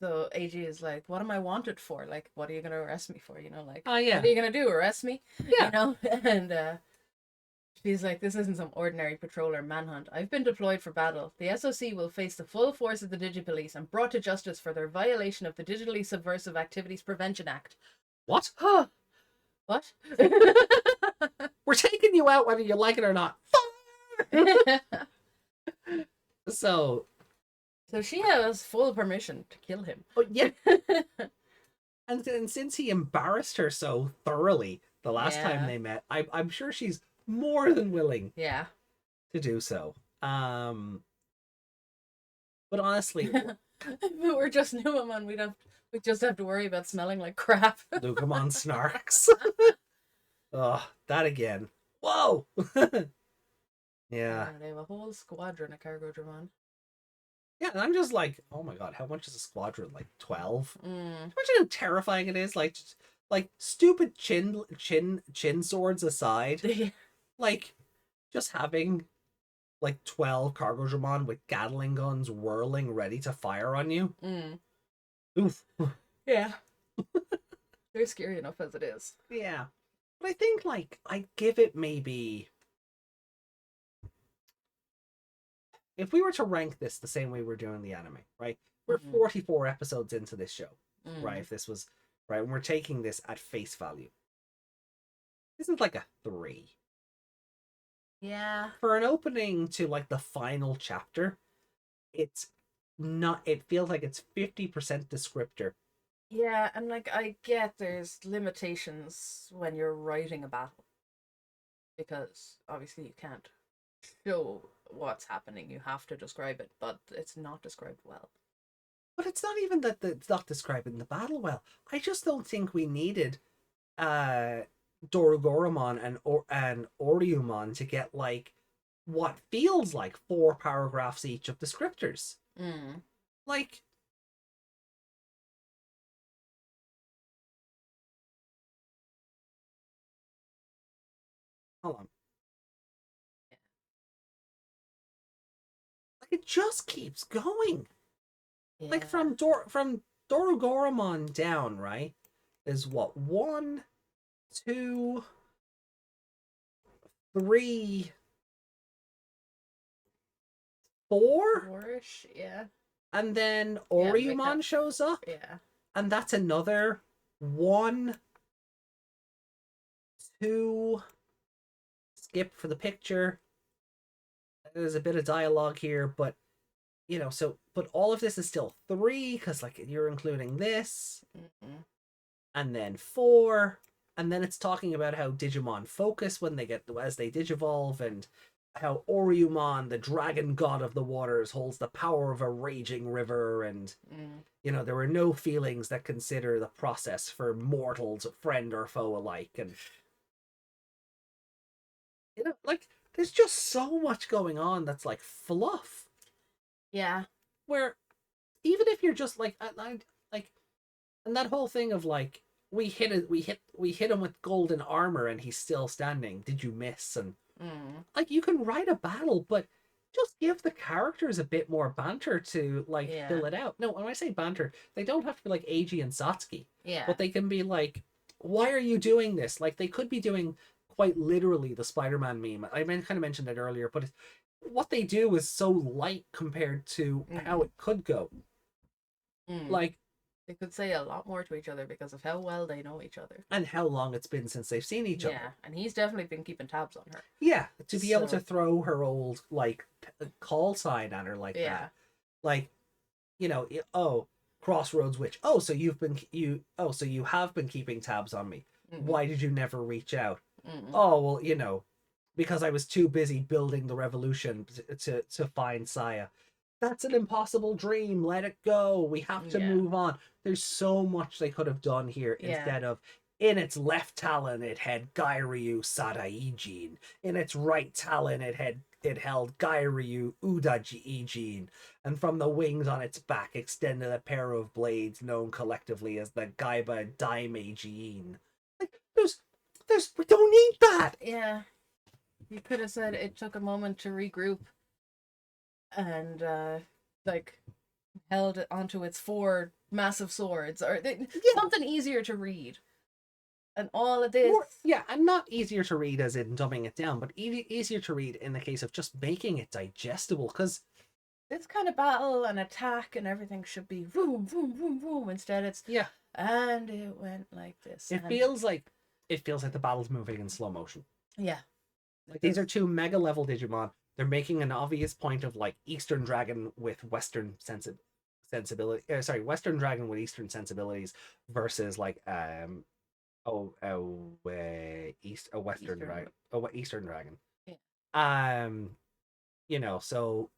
So AG is like, what am I wanted for? Like, what are you gonna arrest me for? You know, like, oh yeah, what are you gonna do? Arrest me? Yeah. You know? And she's like, this isn't some ordinary patrol or manhunt. I've been deployed for battle. The SOC will face the full force of the Digipolice and brought to justice for their violation of the Digitally Subversive Activities Prevention Act. What? What? We're taking you out whether you like it or not. So she has full permission to kill him. Oh yeah. And since he embarrassed her so thoroughly the last time they met, I'm sure she's more than willing to do so. But honestly, if it were just Ouryumon, we'd just have to worry about smelling like crap. Ouryumon snarks. Oh, that again. Whoa. Yeah. They have a whole squadron of Cargo-dramon. Yeah, and I'm just like, oh my god, how much is a squadron? Like 12? Imagine how terrifying it is. Like stupid chin swords aside, like just having like 12 Cargo-dramon with Gatling guns whirling ready to fire on you. Oof. Yeah. They're scary enough as it is. Yeah. But I think like I'd give it maybe, if we were to rank this the same way we're doing the anime, right? We're 44 episodes into this show, right? If this was, right, and we're taking this at face value. This is like a 3. Yeah. For an opening to like the final chapter, it's not, it feels like it's 50% descriptor. Yeah, and like I get there's limitations when you're writing a battle. Because obviously you can't show what's happening, you have to describe it, but it's not described well. But it's not even that it's not describing the battle well. I just don't think we needed Dorugoramon and Ouryumon to get like what feels like 4 paragraphs each of descriptors. Like, hold on. Like it just keeps going. Yeah. Like from Dorugoramon down, right? Is what 1, 2, 3, 4? 4-ish, yeah. And then Ouryumon shows up. Yeah. And that's another 1, 2. Skip for the picture. There's a bit of dialogue here, but you know, so but all of this is still 3 because like you're including this, and then 4, and then it's talking about how Digimon focus when they get as they digivolve, and how Ouryumon, the dragon god of the waters, holds the power of a raging river, and you know, there were no feelings that consider the process for mortals, friend or foe alike, and you know, like there's just so much going on that's like fluff. Yeah. Where even if you're just like like, and that whole thing of like we hit him with golden armor and he's still standing. Did you miss? And like you can write a battle, but just give the characters a bit more banter to like fill it out. No, when I say banter, they don't have to be like Eiji and Satsuki. Yeah. But they can be like, why are you doing this? Like they could be doing quite literally the Spider-Man meme. I kind of mentioned it earlier, but what they do is so light compared to how it could go. Like they could say a lot more to each other because of how well they know each other and how long it's been since they've seen each other. Yeah, and he's definitely been keeping tabs on her. Yeah, to be able to throw her old like call sign at her like that. Like, you know, oh, Crossroads Witch. Oh, so you have been keeping tabs on me. Why did you never reach out? Oh, well, you know, because I was too busy building the revolution to find Saya. That's an impossible dream. Let it go. We have to move on. There's so much they could have done here instead of in its left talon it had Gairyu Sadaijin. In its right talon it held Gairyu Udaijin. And from the wings on its back extended a pair of blades known collectively as the Gaiba Daimejin. Like there's we don't need that. Yeah. You could have said it took a moment to regroup and like held it onto its 4 massive swords or something easier to read. And all of this and not easier to read as in dumbing it down, but easier to read in the case of just making it digestible, because this kind of battle and attack and everything should be boom boom boom boom. Instead it's and it went like this. It feels like the battle's moving in slow motion. Yeah. Like these are 2 mega level Digimon. They're making an obvious point of like Eastern Dragon with Western sensibility. Western Dragon with Eastern sensibilities versus like Western Dragon. Eastern Dragon. Yeah. So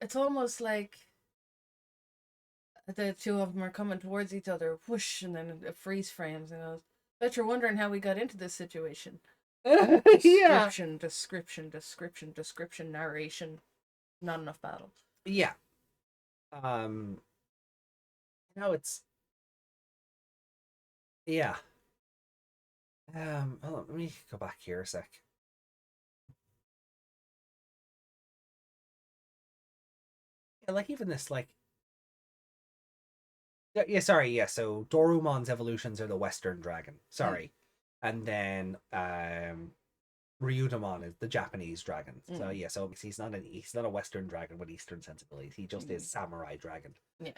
it's almost like the 2 of them are coming towards each other, whoosh, and then it freeze frames and goes, bet you're wondering how we got into this situation. Description, narration. Not enough battle. Yeah. It's yeah. Hold on, let me go back here a sec. Yeah, like even this, like so Dorumon's evolutions are the Western Dragon. Sorry. And then Ryudamon is the Japanese dragon. So so he's not a Western dragon with Eastern sensibilities. He just is samurai dragon. Yeah.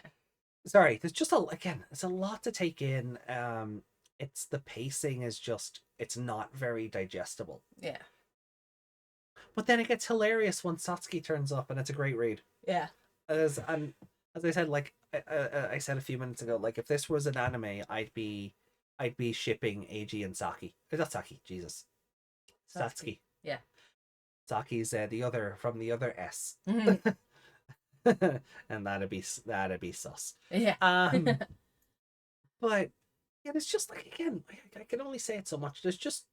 Sorry, there's just it's a lot to take in. It's the pacing is just it's not very digestible. Yeah. But then it gets hilarious when Satsuki turns up, and it's a great read. Yeah. As I said, like I said a few minutes ago, like if this was an anime, I'd be shipping Eiji and Saki. Not Saki, Jesus. Satsuki. Yeah. Saki's the other from the other S. And that'd be sus. Yeah. But yeah, it's just like, again, I can only say it so much. There's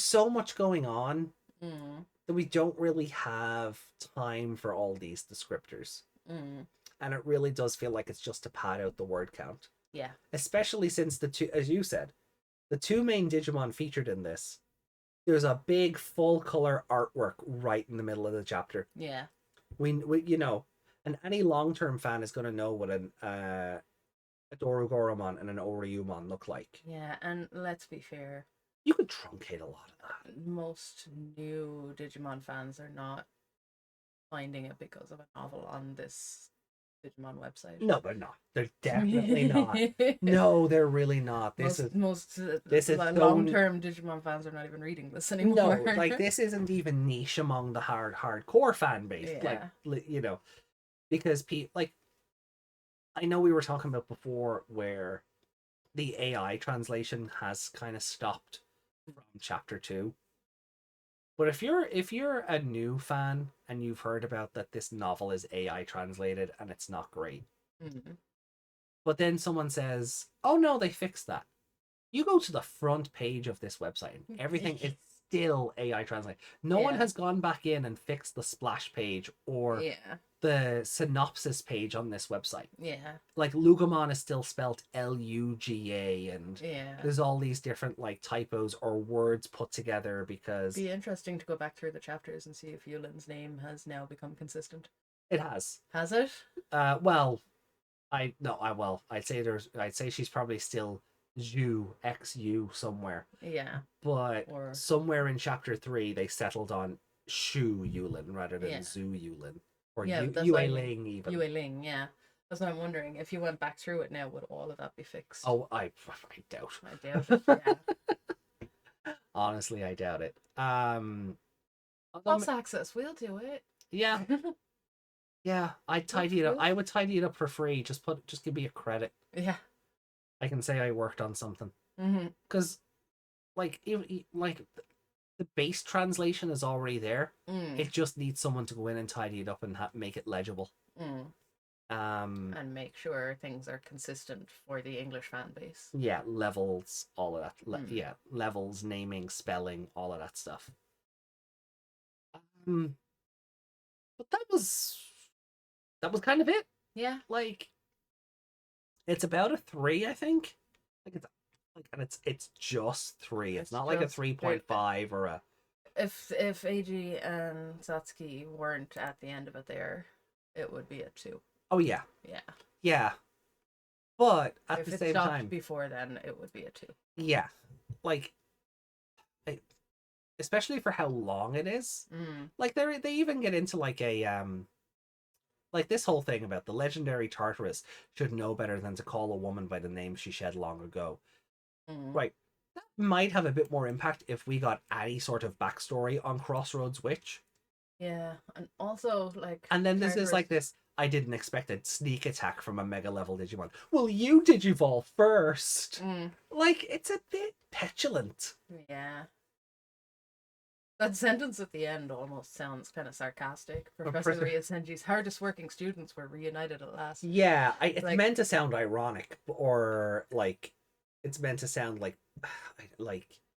so much going on that we don't really have time for all these descriptors. And it really does feel like it's just to pad out the word count. Yeah. Especially since the 2, as you said, the 2 main Digimon featured in this, there's a big full color artwork right in the middle of the chapter. Yeah. We and any long-term fan is going to know what a Dorugoramon and an Ouryumon look like. Yeah, and let's be fair, you could truncate a lot of that. Most new Digimon fans are not finding it because of a novel on this Digimon website. No, they're not. They're definitely not. No, they're really not. This is long-term Digimon fans are not even reading this anymore. No, like this isn't even niche among the hardcore fan base. Yeah. Like because like I know we were talking about before where the AI translation has kind of stopped from chapter 2. But if you're a new fan and you've heard about that this novel is AI translated and it's not great, but then someone says, "Oh no, they fixed that." You go to the front page of this website and everything is still AI translated. No one has gone back in and fixed the splash page or the synopsis page on this website. Yeah. Like Lugamon is still spelled Luga, and there's all these different like typos or words put together because it'd be interesting to go back through the chapters and see if Yulin's name has now become consistent. It has. Has it? I'd say she's probably still Zhu, XU somewhere. Yeah. But somewhere in chapter 3 they settled on Shu Yulin rather than Zhu Yulin. Or Yue Ling even. Yue Ling, yeah. That's what I'm wondering. If you went back through it now, would all of that be fixed? Oh, I doubt. I doubt it, yeah. Honestly, I doubt it. Cross access, we'll do it. Yeah. Yeah, I'd tidy it up. I would tidy it up for free. Just give me a credit. Yeah. I can say I worked on something. Because, like the base translation is already there. Mm. It just needs someone to go in and tidy it up and make it legible. And make sure things are consistent for the English fan base. Yeah, levels, all of that. Yeah, levels, naming, spelling, all of that stuff. But that was kind of it. Yeah. Like, it's about a 3, I think. Like and it's just 3. It's not like a 3.5 or a. If Eiji and Satsuki weren't at the end of it there, it would be a 2. Oh yeah. Yeah. Yeah. But at if the it same stopped time, before then, it would be a 2. Yeah. Like, especially for how long it is. Like they even get into like a like this whole thing about the legendary Tartarus should know better than to call a woman by the name she shed long ago. Right. That might have a bit more impact if we got any sort of backstory on Crossroads Witch. Yeah, and also like. And then this is like this. I didn't expect a sneak attack from a mega level Digimon. Well, you Digivolve first. Like, it's a bit petulant. Yeah. That sentence at the end almost sounds kind of sarcastic. Professor Ria Senji's hardest working students were reunited at last. Yeah, it's like, meant to sound ironic, or like, it's meant to sound like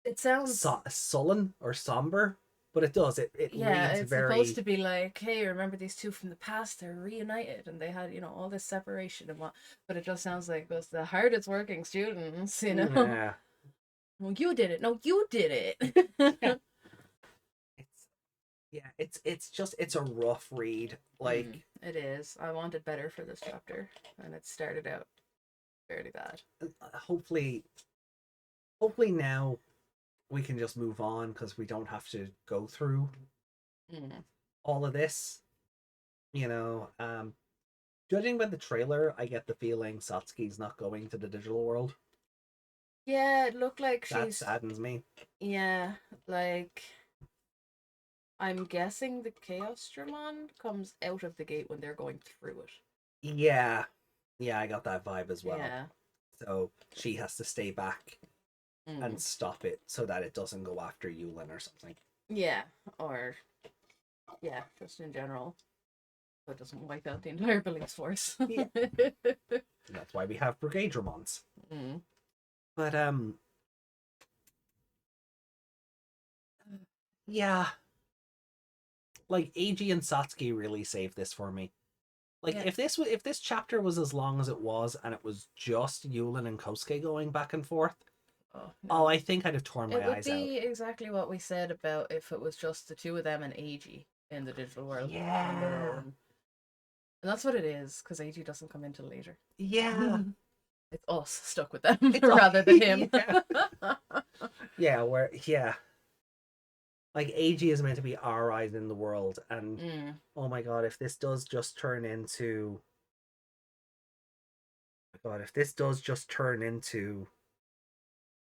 it sounds sullen or somber, but it does. It yeah, reads it's very... supposed to be like, hey, remember these two from the past? They're reunited, and they had all this separation and what. But it just sounds like it was the hardest working students, Yeah. Well, you did it. No, you did it. Yeah. It's a rough read. Like it is. I wanted better for this chapter, and it started out fairly bad. Hopefully now we can just move on because we don't have to go through all of this. Judging by the trailer, I get the feeling Satsuki's not going to the digital world. Yeah, it looked like that saddens me. Yeah, like I'm guessing the Chaosdramon comes out of the gate when they're going through it. Yeah, I got that vibe as well. Yeah. So she has to stay back and stop it so that it doesn't go after Yulin or something. Yeah, or just in general, so it doesn't wipe out the entire police force. Yeah. That's why we have Brigadramons. But yeah, like Eiji and Satsuki really saved this for me. Like if this chapter was as long as it was and it was just Yulin and Kosuke going back and forth, I think I'd have torn my eyes out. It would be exactly what we said about if it was just the two of them and Eiji in the digital world. Yeah. And that's what it is, because Eiji doesn't come in till later. Yeah. It's us stuck with them rather than him. Yeah. Like, Eiji is meant to be our eyes in the world, and oh my god, if this does just turn into...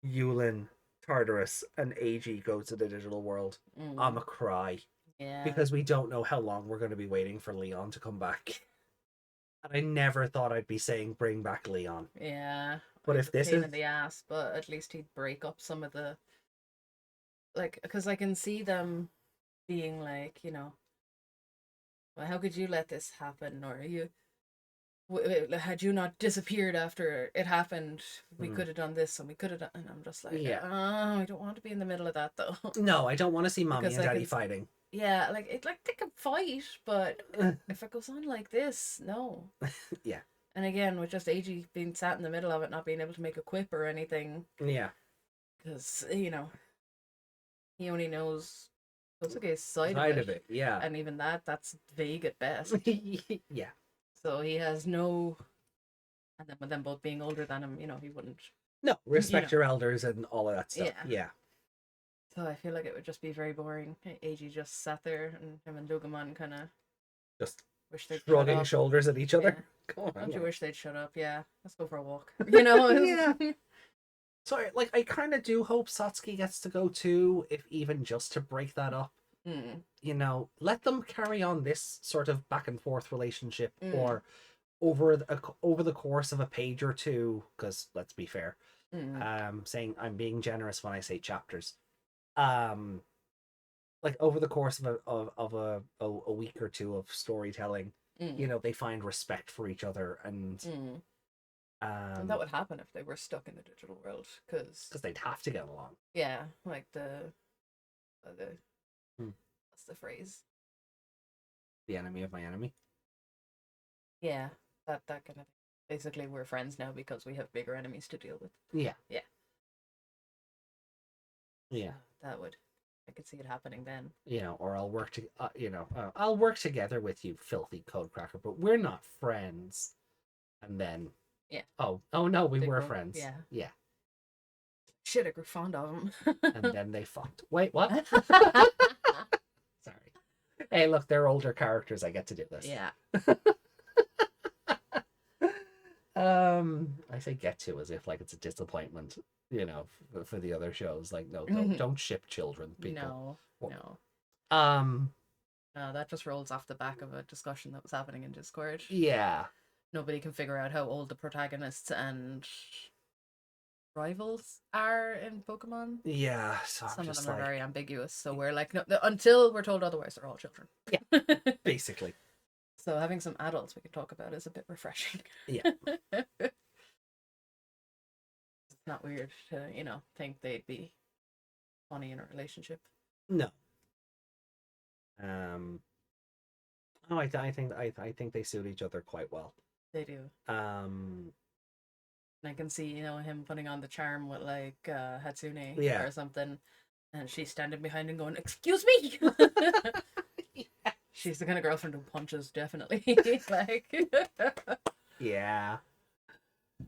Yulin, Tartarus, and Eiji go to the digital world, I'ma cry. Yeah. Because we don't know how long we're going to be waiting for Leon to come back. And I never thought I'd be saying bring back Leon. Yeah. But if this is... in the ass, but at least he'd break up some of the... Like, because I can see them being like, well, how could you let this happen? Or had you not disappeared after it happened, we could have done this and we could have done... And I'm just like, I don't want to be in the middle of that, though. No, I don't want to see Mommy and Daddy fighting. Yeah, like they can fight, but if it goes on like this, no. Yeah. And again, with just Eiji being sat in the middle of it, not being able to make a quip or anything. Yeah. Because, he only knows Kosuke's side of it. Yeah. And even that's vague at best. Yeah. So he has no... And then with them both being older than him, he wouldn't... No, respect your elders and all of that stuff. Yeah. So I feel like it would just be very boring. Eiji just sat there, and him and Dorugoramon kind of just wish they'd shrugging shoulders at each other. Yeah. Come on, don't you wish they'd shut up? Yeah, let's go for a walk. Yeah. So I kind of do hope Satsuki gets to go too, if even just to break that up. Let them carry on this sort of back and forth relationship, or over the course of a page or two. Because let's be fair, saying I'm being generous when I say chapters. like over the course of a week or two of storytelling, you Mm. know, they find respect for each other, and And that would happen if they were stuck in the digital world, because they'd have to get along. yeah, like the Hmm. what's the phrase? The enemy of my enemy. Yeah, that kind of thing. Basically, we're friends now because we have bigger enemies to deal with. Yeah. Yeah. Yeah. So that would, I could see it happening then. You know, or I'll work together with you, filthy code cracker, but we're not friends. And then, Yeah. oh no, we were friends. Yeah. Yeah. Shit, I grew fond of him. And then they fucked. Wait, what? Sorry. Hey, look, they're older characters. I get to do this. Yeah. I say get to as if like it's a disappointment, you know, for the other shows. Like, no, don't ship children, people. No. Um. No, that just rolls off the back of a discussion that was happening in Discord. Yeah. Nobody can figure out how old the protagonists and rivals are in Pokemon. Yeah. So Some of them like... are very ambiguous. So we're like, no, until we're told otherwise, they're all children. Yeah. Basically. So having some adults we can talk about is a bit refreshing. Yeah. It's not weird to, think they'd be funny in a relationship. No. Oh, I think they suit each other quite well. They do. And I can see, him putting on the charm with like Hatsune or something, and she's standing behind him going, "Excuse me." Yeah. She's the kind of girlfriend who punches, definitely. Like. Yeah.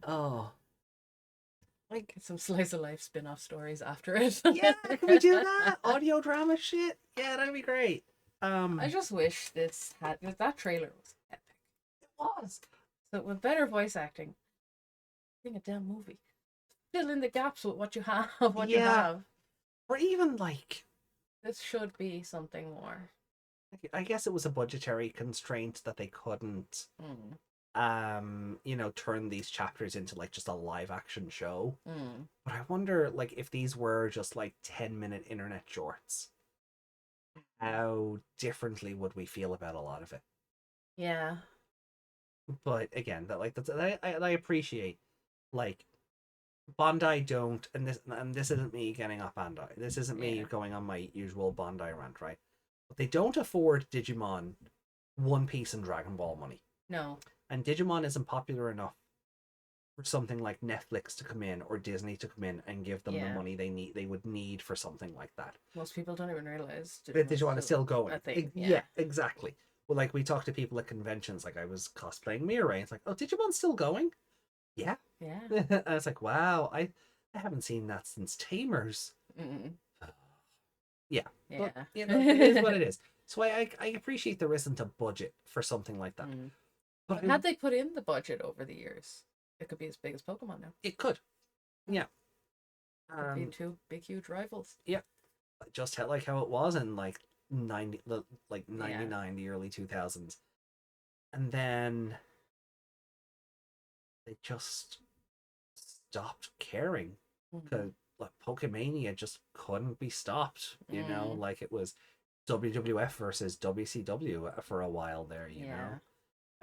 Oh. Like some slice of life spin-off stories after it. Yeah, can we do that? Audio drama shit? Yeah, that'd be great. I just wish that trailer was epic. It was. So with better voice acting, being a damn movie. Fill in the gaps with what you have, you have. Or even like, this should be something more. I guess it was a budgetary constraint that they couldn't turn these chapters into like just a live action show. But I wonder like if these were just like 10-minute internet shorts, how differently would we feel about a lot of it? Yeah. But again, I appreciate, like, Bandai don't, and this isn't me getting off Bandai. This isn't me going on my usual Bandai rant, right? But they don't afford Digimon, One Piece, and Dragon Ball money. No. And Digimon isn't popular enough for something like Netflix to come in or Disney to come in and give them the money they would need for something like that. Most people don't even realize Digimon is still going. Yeah, exactly. Well, like, we talk to people at conventions, like I was cosplaying Mirai, and it's like, oh, Digimon's still going? Yeah. Yeah. And it's like, wow, I haven't seen that since Tamers. Yeah. Yeah. But, it is what it is. So I appreciate there isn't a budget for something like that. But had they put in the budget over the years, it could be as big as Pokemon now. It could. Yeah. Being two big, huge rivals. Yeah. Just like how it was in like 99, the early 2000s. And then they just stopped caring because like Pokemania just couldn't be stopped. You know, like it was WWF versus WCW for a while there. You know,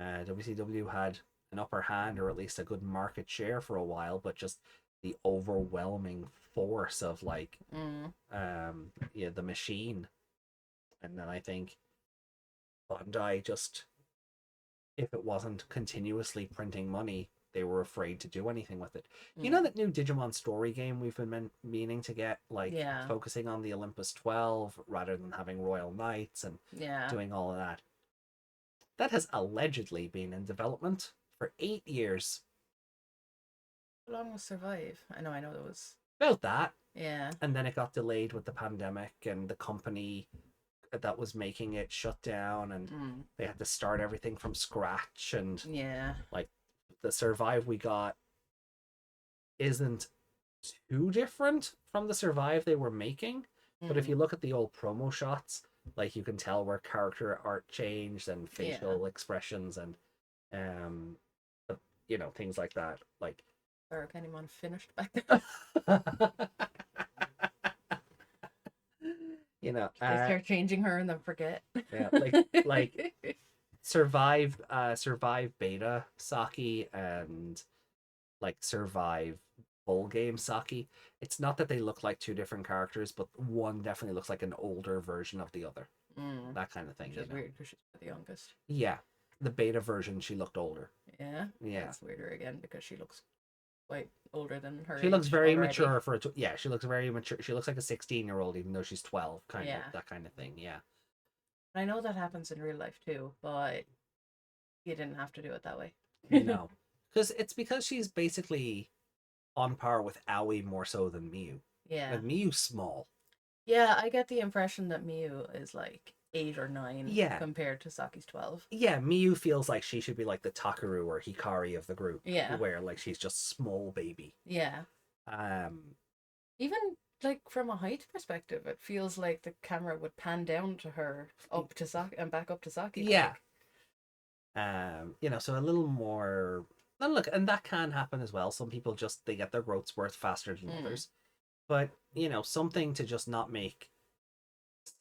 WCW had an upper hand, or at least a good market share for a while, but just the overwhelming force of like the machine. And then I think Bandai just, if it wasn't continuously printing money, they were afraid to do anything with it. You know that new Digimon story game we've been meaning to get, like focusing on the Olympus 12 rather than having Royal Knights and doing all of that. That has allegedly been in development for 8 years. How long was Survive? I know there was about that. Yeah. And then it got delayed with the pandemic, and the company that was making it shut down, and they had to start everything from scratch. And like the Survive we got isn't too different from the Survive they were making, but if you look at the old promo shots, like you can tell where character art changed and facial expressions and things like that. Like, or Digimon finished back then. You know, They start changing her and then forget. yeah, like survive beta Saki and like survive full game Saki. It's not that they look like two different characters, but one definitely looks like an older version of the other. That kind of thing. Which is weird because she's the youngest. Yeah, the beta version she looked older. Yeah. Yeah. That's weirder again because she looks quite older than her. She looks very already. mature for yeah. She looks very mature. She looks like a 16-year-old even though she's 12. Kind of that kind of thing. Yeah. I know that happens in real life too, but you didn't have to do it that way. No, because she's basically on par with Aoi more so than Miu. Yeah. Like Miu's small. Yeah, I get the impression that Miu is like 8 or 9 compared to Saki's 12. Yeah, Miu feels like she should be like the Takaru or Hikari of the group. Yeah. Where like she's just small baby. Yeah. Even like from a height perspective, it feels like the camera would pan down to her up to Saki and back up to Saki. Yeah. So a little more. And look, and that can happen as well. Some people just they get their growth spurt faster than others. But something to just not make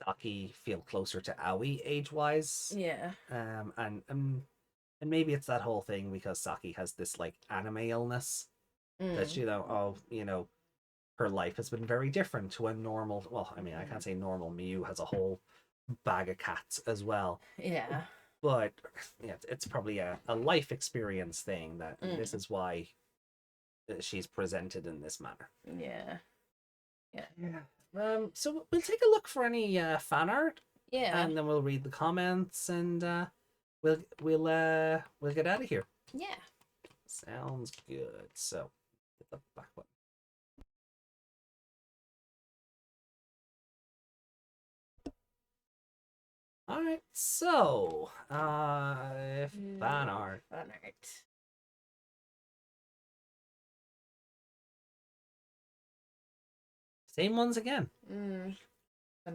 Saki feel closer to Aoi age-wise. Yeah. And maybe it's that whole thing because Saki has this like anime illness that her life has been very different to a normal. Well, I mean, I can't say normal. Miu has a whole bag of cats as well. Yeah. But yeah, it's probably a life experience thing that this is why she's presented in this manner. Yeah. Yeah. So we'll take a look for any fan art. Yeah. And then we'll read the comments and we'll get out of here. Yeah. Sounds good. So hit the back button. All right. So fan art. Fan art. Same ones again. Don't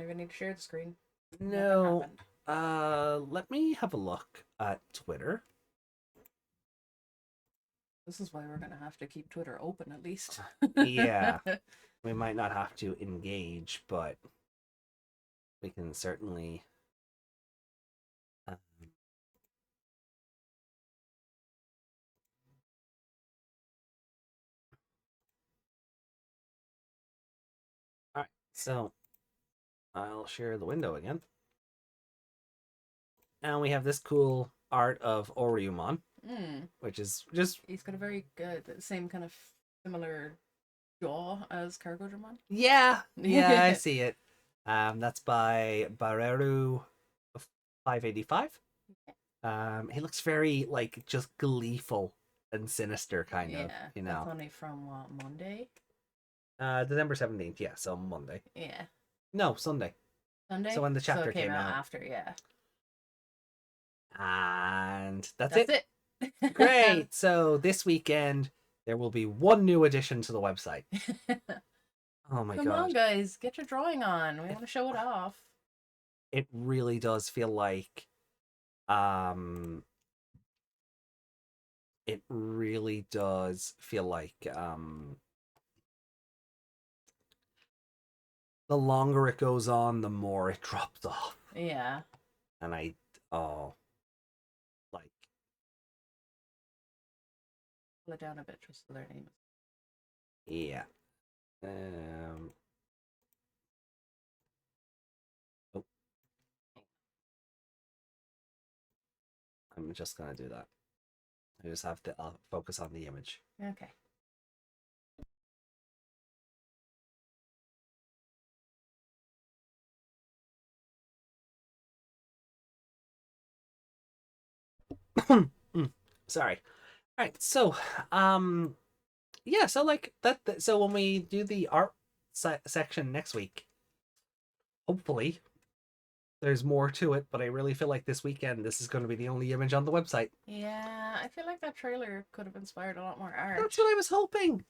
even need to share the screen. No. Let me have a look at Twitter. This is why we're gonna have to keep Twitter open at least. Yeah. We might not have to engage, but we can certainly all right, so I'll share the window again. And we have this cool art of Ouryumon, which is just... He's got a very good, same kind of similar jaw as Cargodramon. Yeah, I see it. That's by Bareru 585. He looks very, like, just gleeful and sinister, kind of, That's only from, what, Monday? December 17th, yeah, so Monday. Yeah. No, Sunday. Sunday? So when the chapter came out after, yeah. And that's it. Great. So this weekend there will be one new addition to the website. Oh my god. Come on, guys, get your drawing on. We want to show it off. It really does feel like it really does feel like the longer it goes on, the more it drops off. Yeah. And like pull it down a bit just so their name is. Yeah. I'm just gonna do that. I just have to focus on the image. Okay. Sorry. All right, so yeah, so like that so when we do the art section next week, hopefully there's more to it, but I really feel like this weekend this is going to be the only image on the website. Yeah, I feel like that trailer could have inspired a lot more art. That's what I was hoping.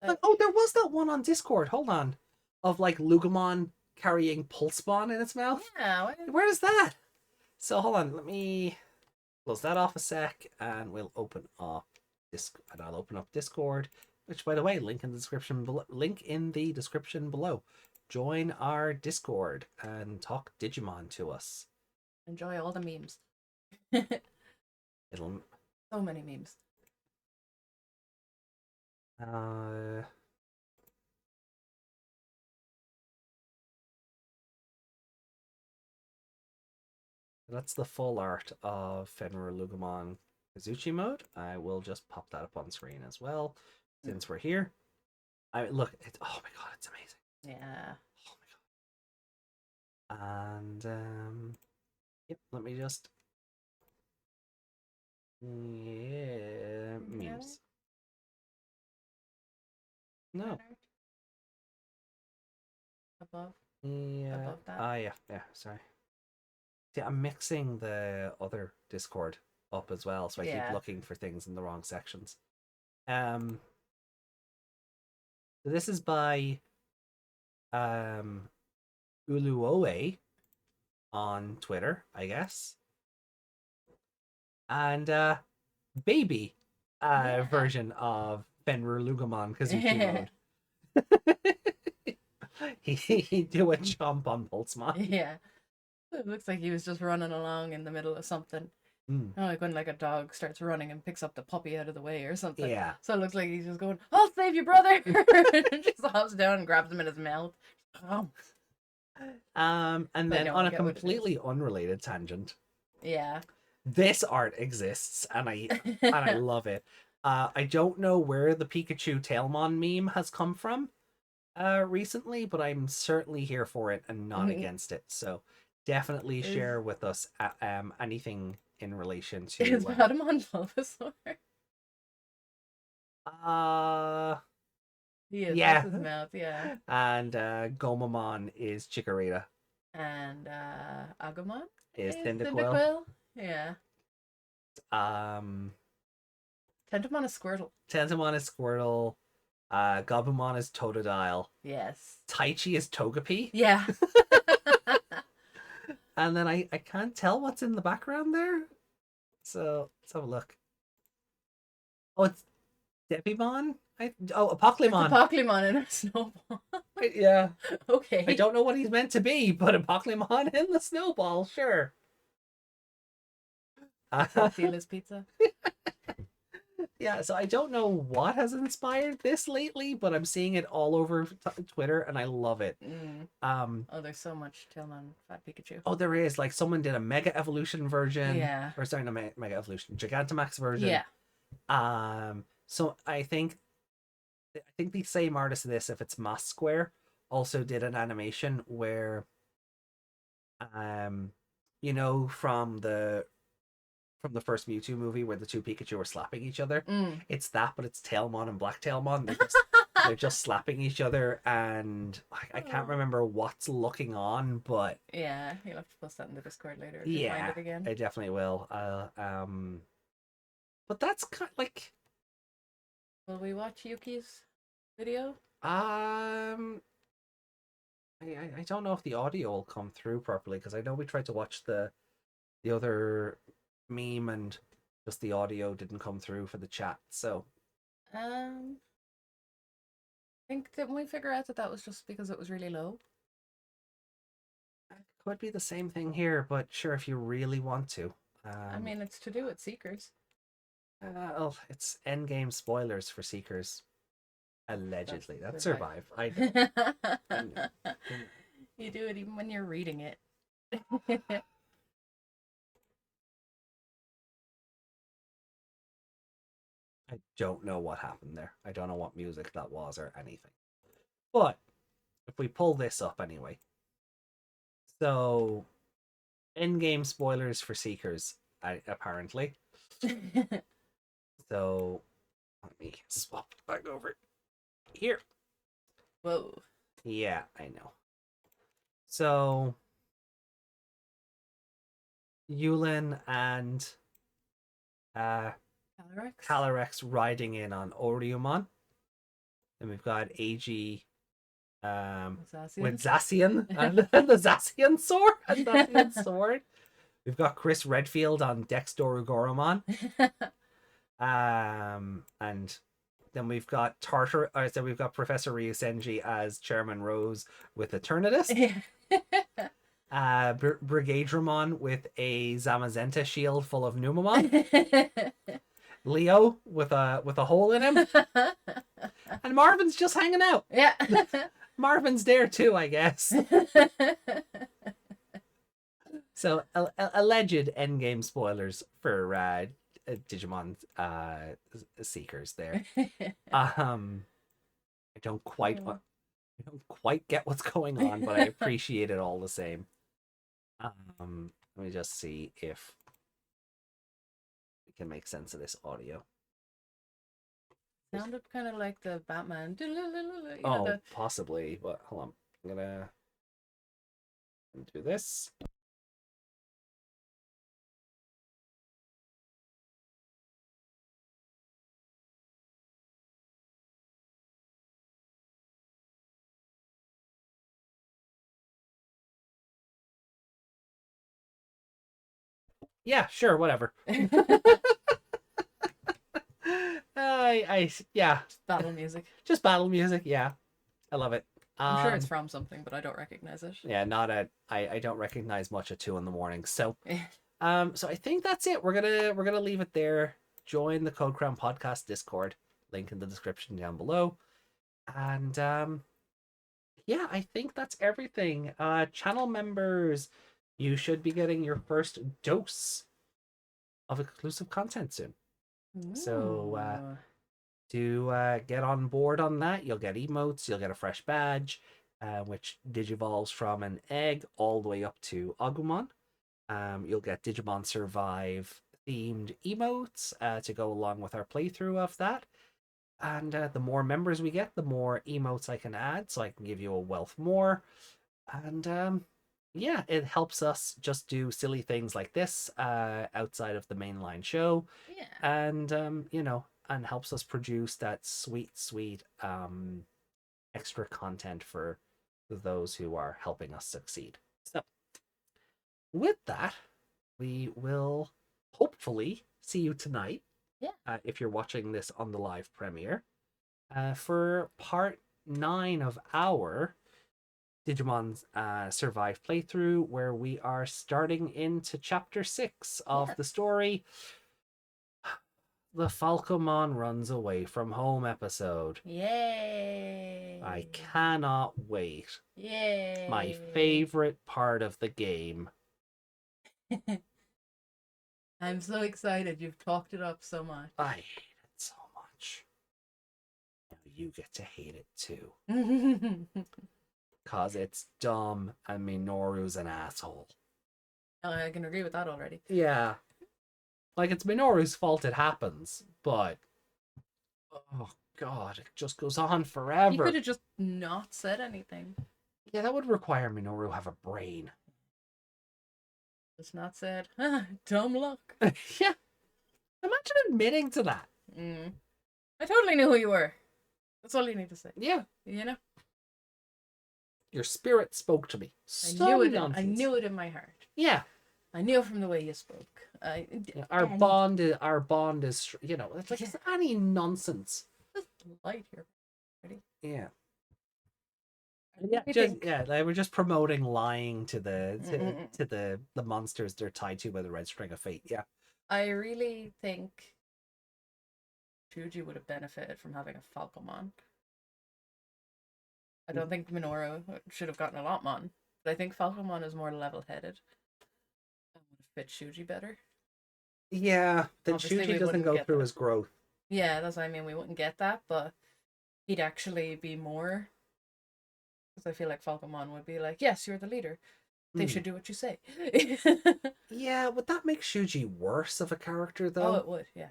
Like, oh, there was that one on Discord. Hold on. Of like Lugumon carrying Pulsebon in its mouth. Yeah. Where is that? So hold on, let me close that off a sec, and we'll open up I'll open up Discord, which, by the way, link in the description below. join our Discord and talk Digimon to us. Enjoy all the memes. It'll So many memes. That's the full art of Ouryumon Kazuchi mode. I will just pop that up on screen as well, since we're here. Look, it's, oh my god, it's amazing. Yeah. Oh my god. And yep, let me just memes. No. Above. Yeah. Above that. Yeah. Sorry. See, I'm mixing the other Discord up as well, so I keep looking for things in the wrong sections. So this is by Uluoe on Twitter, I guess. And baby version of Ouryumon Kazuchi mode. he do a chomp on Pulsemon. Yeah. It looks like he was just running along in the middle of something. Like when like a dog starts running and picks up the puppy out of the way or something. Yeah. So it looks like he's just going, "I'll save you, brother!" Just hops down and grabs him in his mouth. And then on a completely unrelated tangent. Yeah. This art exists and I love it. I don't know where the Pikachu Tailmon meme has come from recently, but I'm certainly here for it and not against it. So definitely share with us anything in relation to Is Patamon Bulbasaur? He is. Yeah. That's his mouth, yeah. And Gomamon is Chikorita. And Agumon is Cyndaquil. Yeah. Tentomon is Squirtle. Tentomon is Squirtle. Gabumon is Totodile. Yes. Taichi is Togepi. Yeah. And then I can't tell what's in the background there. So let's have a look. Oh, it's Debimon? A Pokemon. It's a Pokemon in a snowball. Yeah. Okay. I don't know what he's meant to be, but a Pokemon in the snowball, sure. Feel pizza. Yeah, so I don't know what has inspired this lately, but I'm seeing it all over Twitter, and I love it. Oh, there's so much Tailmon Fat Pikachu. Oh, there is. Like, someone did a Mega Evolution version. Yeah. Or sorry, no, Mega Evolution. Gigantamax version. Yeah. So I think the same artist of this, if it's Mass Square, also did an animation where, you know, from the first Mewtwo movie where the two Pikachu are slapping each other. It's that, but it's Tailmon and Black Tailmon. They're just slapping each other, and I can't remember what's looking on, but yeah, you'll have to post that in the Discord later. Yeah, find it again. I definitely will. But that's kind of like. Will we watch Yuki's video? I don't know if the audio will come through properly, because I know we tried to watch the other meme and just the audio didn't come through for the chat. So I think, didn't we figure out that was just because it was really low? It could be the same thing here, but sure, if you really want to. I mean, it's to do with Seekers. Well, it's endgame spoilers for Seekers. Allegedly. That's Survive. I know. You do it even when you're reading it. I don't know what happened there. I don't know what music that was or anything. But if we pull this up anyway. So, in-game spoilers for Seekers, apparently. So, let me swap it back over here. Whoa. Yeah, I know. So, Yulin and Calyrex riding in on Ouryumon. Then we've got AG with Zacian and the Zacian sword. We've got Chris Redfield on Dorugoramon. And Then we've got so we've got Professor Ryusenji as Chairman Rose with Eternidist. Brigadramon with a Zamazenta shield full of Numamon. Leo with a hole in him. And Marvin's just hanging out. Yeah. Marvin's there too, I guess. So alleged endgame spoilers for Digimon seekers there. I don't quite get what's going on, but I appreciate it all the same. Let me just see if we can make sense of this audio. Sounded kind of like the Batman. Possibly, but hold on. I'm gonna do this. Yeah, sure, whatever. Yeah. Just battle music. Just battle music, yeah. I love it. I'm sure it's from something, but I don't recognize it. Yeah, I don't recognize much at 2 a.m. So so I think that's it. We're gonna leave it there. Join the Code Crown Podcast Discord. Link in the description down below. And yeah, I think that's everything. Channel members, you should be getting your first dose of exclusive content soon. Ooh. So to get on board on that, you'll get emotes, you'll get a fresh badge, which digivolves from an egg all the way up to Agumon. You'll get Digimon Survive themed emotes to go along with our playthrough of that. And the more members we get, the more emotes I can add, so I can give you a wealth more. And yeah, it helps us just do silly things like this outside of the mainline show. Yeah. And you know, and helps us produce that sweet extra content for those who are helping us succeed. So with that, we will hopefully see you tonight. Yeah. If you're watching this on the live premiere, for part 9 of our Digimon Survive playthrough, where we are starting into chapter 6 of the story, the Falcomon Runs Away from Home episode. Yay! I cannot wait. Yay! My favorite part of the game. I'm so excited. You've talked it up so much. I hate it so much. Now you get to hate it too. Cause it's dumb and Minoru's an asshole. I can agree with that already. Yeah. Like, it's Minoru's fault it happens, but oh god, it just goes on forever. He could have just not said anything. Yeah, that would require Minoru have a brain. Just not said, dumb luck. Yeah. Imagine admitting to that. I totally knew who you were. That's all you need to say. Yeah. You know? Your spirit spoke to me. I knew it in my heart. Yeah. I knew from the way you spoke. Our bond is, you know, it's like it's any nonsense. Just light here. Ready? Yeah. Yeah, like we're just promoting lying to the monsters they're tied to by the red string of fate. Yeah. I really think Shuji would have benefited from having a Falcomon. I don't think Minoru should have gotten a Lotmon, but I think Falcomon is more level-headed. That would have fit Shuji better. Yeah, then Shuji doesn't go through his growth. Yeah, that's what I mean. We wouldn't get that, but he'd actually be more. Because I feel like Falcomon would be like, yes, you're the leader. They should do what you say. Yeah, would that make Shuji worse of a character, though? Oh, it would, yeah.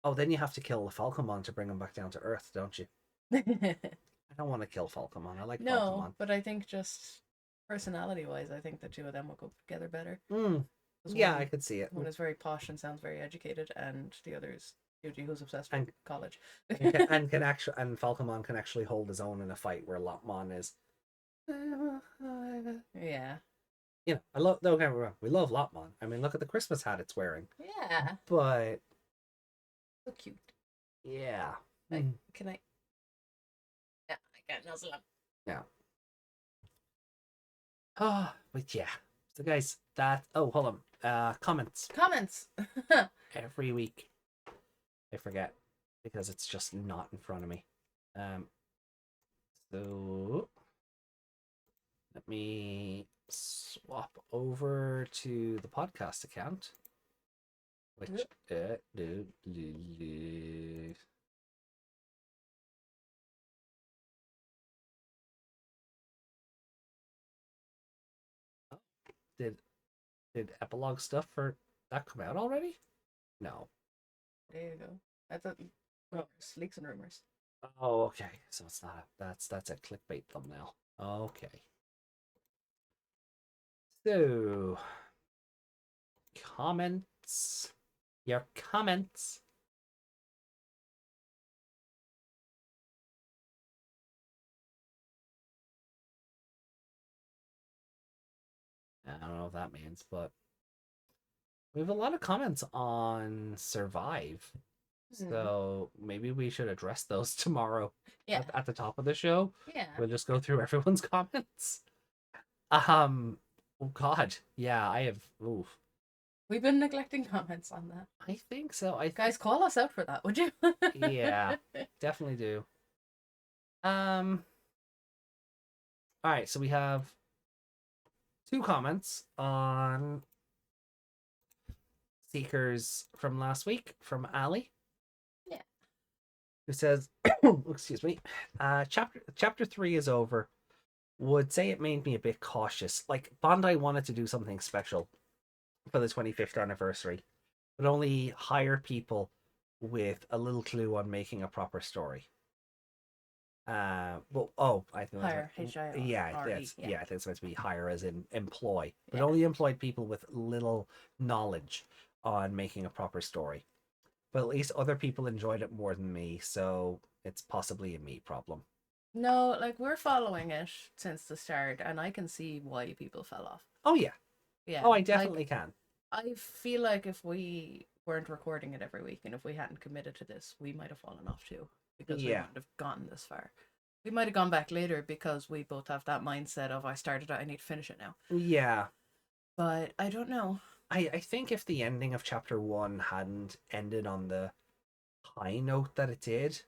Oh, then you have to kill the Falcomon to bring him back down to Earth, don't you? I don't want to kill Falcomon. I like Falcomon. No, but I think just personality-wise, I think the two of them will go together better. Yeah, I could see it. One is very posh and sounds very educated, and the other is Yuji, who's obsessed with college. and Falcomon can actually hold his own in a fight, where Lotmon is. Yeah. You know, don't get me wrong, we love Lotmon. I mean, look at the Christmas hat it's wearing. Yeah. But so cute. Yeah. Like, can I? Yeah, I can't nuzzle him. Yeah. Oh, but yeah. So guys, that hold on. Comments. Comments. Every week. I forget because it's just not in front of me. So let me swap over to the podcast account. Which did epilogue stuff for that come out already? No. There you go. That's a rumors, leaks and rumors. Oh, okay. So it's not that's a clickbait thumbnail. Okay. So comments. Your comments. I don't know what that means, but we have a lot of comments on Survive. So maybe we should address those tomorrow at the top of the show. Yeah. We'll just go through everyone's comments. Oh God. Yeah, I have. Oof. We've been neglecting comments on that. I think so. Guys, call us out for that, would you? Yeah, definitely do. All right, so we have 2 comments on Seekers from last week from Ali. Yeah. Who says, excuse me, chapter 3 is over. Would say it made me a bit cautious. Like Bandai wanted to do something special for the 25th anniversary, but only hire people with a little clue on making a proper story. Well, I think hire, H-I-R. Yeah, I think it's supposed to be hire as in employ, but only employed people with little knowledge on making a proper story. But at least other people enjoyed it more than me, so it's possibly a me problem. No, like we're following it since the start, and I can see why people fell off. Oh yeah, yeah. Oh, I definitely can. I feel like if we weren't recording it every week, and if we hadn't committed to this, we might have fallen off too, because we wouldn't have gotten this far. We might have gone back later because we both have that mindset of I started it, I need to finish it now. Yeah. But I don't know. I think if the ending of chapter 1 hadn't ended on the high note that it did,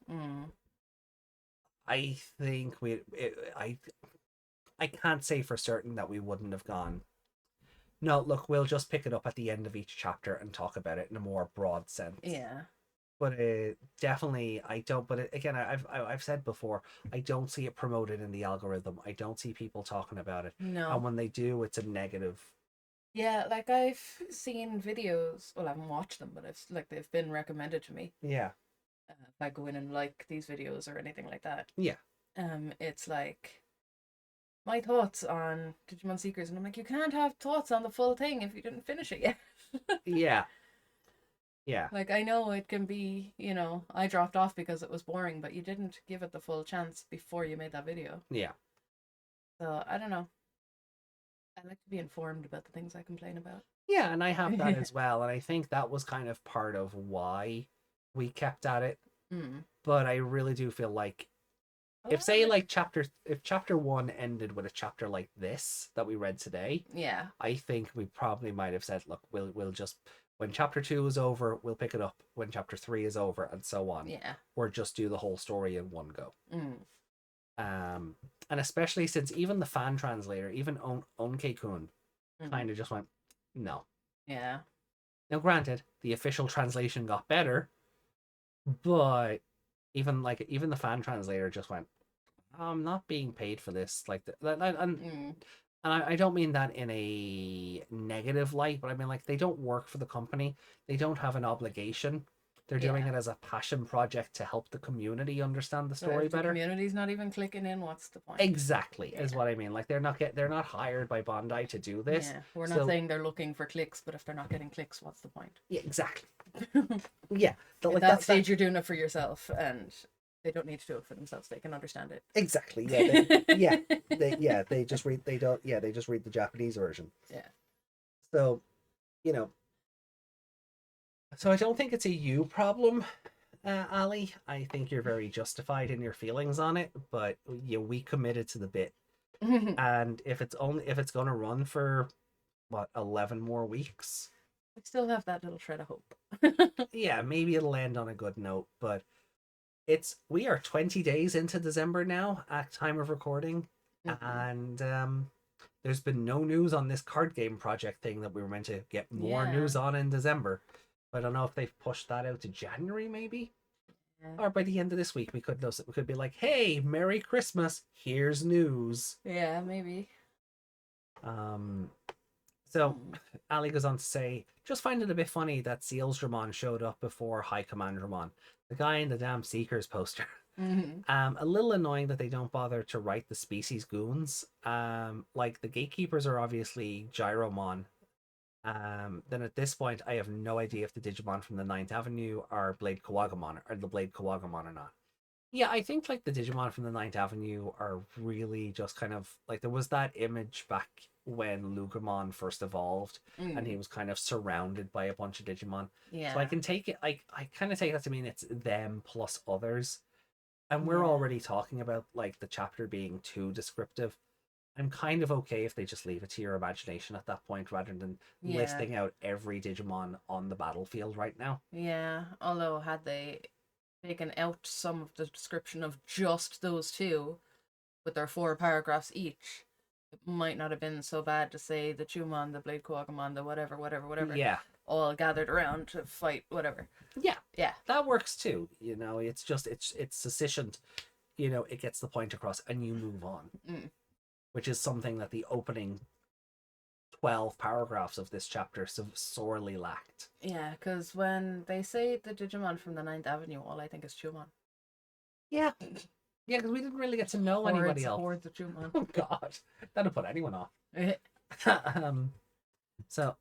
I think I can't say for certain that we wouldn't have gone, no, look, we'll just pick it up at the end of each chapter and talk about it in a more broad sense. Yeah. But definitely, I don't. But again, I've said before, I don't see it promoted in the algorithm. I don't see people talking about it. No. And when they do, it's a negative. Yeah, like I've seen videos. Well, I haven't watched them, but they've been recommended to me. Yeah. If I go in and like these videos or anything like that. Yeah. It's like my thoughts on Digimon Seekers, and I'm like, you can't have thoughts on the full thing if you didn't finish it yet. Yeah. Yeah. Like, I know it can be, I dropped off because it was boring, but you didn't give it the full chance before you made that video. Yeah. So, I don't know. I like to be informed about the things I complain about. Yeah, and I have that as well. And I think that was kind of part of why we kept at it. But I really do feel like if chapter 1 ended with a chapter like this that we read today, I think we probably might have said, look, we'll just, when chapter 2 is over, we'll pick it up when chapter 3 is over, and so on. Yeah. Or just do the whole story in one go. And especially since even the fan translator, even Onke-kun, kind of just went, no. Yeah. Now, granted, the official translation got better, but even the fan translator just went, I'm not being paid for this. And I don't mean that in a negative light, but I mean, like, they don't work for the company. They don't have an obligation. They're doing it as a passion project to help the community understand the story better. The community's not even clicking in. What's the point? Exactly, is what I mean. Like, they're not hired by Bandai to do this. Yeah, we're not saying they're looking for clicks, but if they're not getting clicks, what's the point? Yeah, exactly. Yeah, at that stage, you're doing it for yourself, and they don't need to do it for themselves. They can understand it. Exactly. Yeah. They just read. They don't. Yeah, they just read the Japanese version. Yeah. So, so I don't think it's a you problem. Ali, I think you're very justified in your feelings on it, but we committed to the bit, and if it's gonna run for what 11 more weeks, I still have that little shred of hope. yeah, maybe it'll end on a good note. But we are 20 days into December now at time of recording, and there's been no news on this card game project thing that we were meant to get more news on in December. I don't know if they've pushed that out to January, maybe. Or by the end of this week, we could be like, "Hey, Merry Christmas! Here's news." Yeah, maybe. So Ali goes on to say, "Just find it a bit funny that Sealsdramon showed up before High Commandramon, the guy in the damn Seekers poster." A little annoying that they don't bother to write the species goons. Like the gatekeepers are obviously Gyromon. Then at this point, I have no idea if the Digimon from the Ninth Avenue are Blade Kawagamon or the Blade Kawagamon or not. Yeah, I think like the Digimon from the Ninth Avenue are really just kind of like there was that image back when Lugramon first evolved and he was kind of surrounded by a bunch of Digimon. Yeah. So I can take it, I kind of take that to mean it's them plus others. And we're already talking about like the chapter being too descriptive. I'm kind of okay if they just leave it to your imagination at that point rather than listing out every Digimon on the battlefield right now. Yeah, although had they taken out some of the description of just those two with their 4 paragraphs each, it might not have been so bad to say the Chumon, the Blade Kawagamon, the whatever, Yeah. all gathered around to fight whatever. Yeah. That works too. It's just it's sufficient. It gets the point across and you move on. Which is something that the opening 12 paragraphs of this chapter sorely lacked. Yeah, because when they say the Digimon from the Ninth Avenue, all I think is Chumon. Yeah. Yeah, because we didn't really get to know anybody else. Hordes of Chumon. Oh, God. That'll put anyone off. So,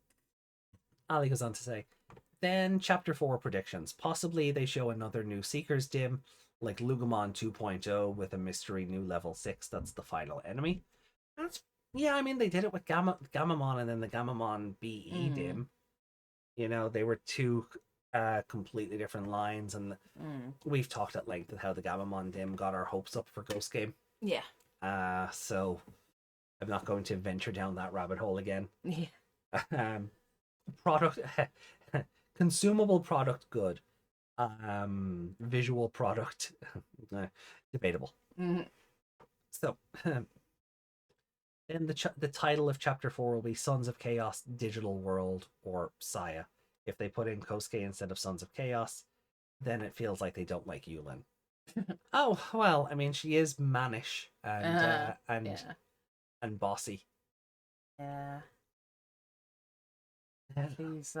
Ali goes on to say, then Chapter 4 predictions. Possibly they show another new Seekers dim, like Lugramon 2.0 with a mystery new level 6 that's the final enemy. I mean, they did it with Gamamon and then the Gamamon BE dim. They were two completely different lines, and we've talked at length of how the Gamamon dim got our hopes up for Ghost Game. Yeah. So I'm not going to venture down that rabbit hole again. Yeah. Product, consumable product, good. Visual product, debatable. So. Then the title of Chapter 4 will be Sons of Chaos Digital World, or Saya. If they put in Kosuke instead of Sons of Chaos, then it feels like they don't like Yulin. Oh, well, I mean, she is mannish and bossy. Yeah. She's make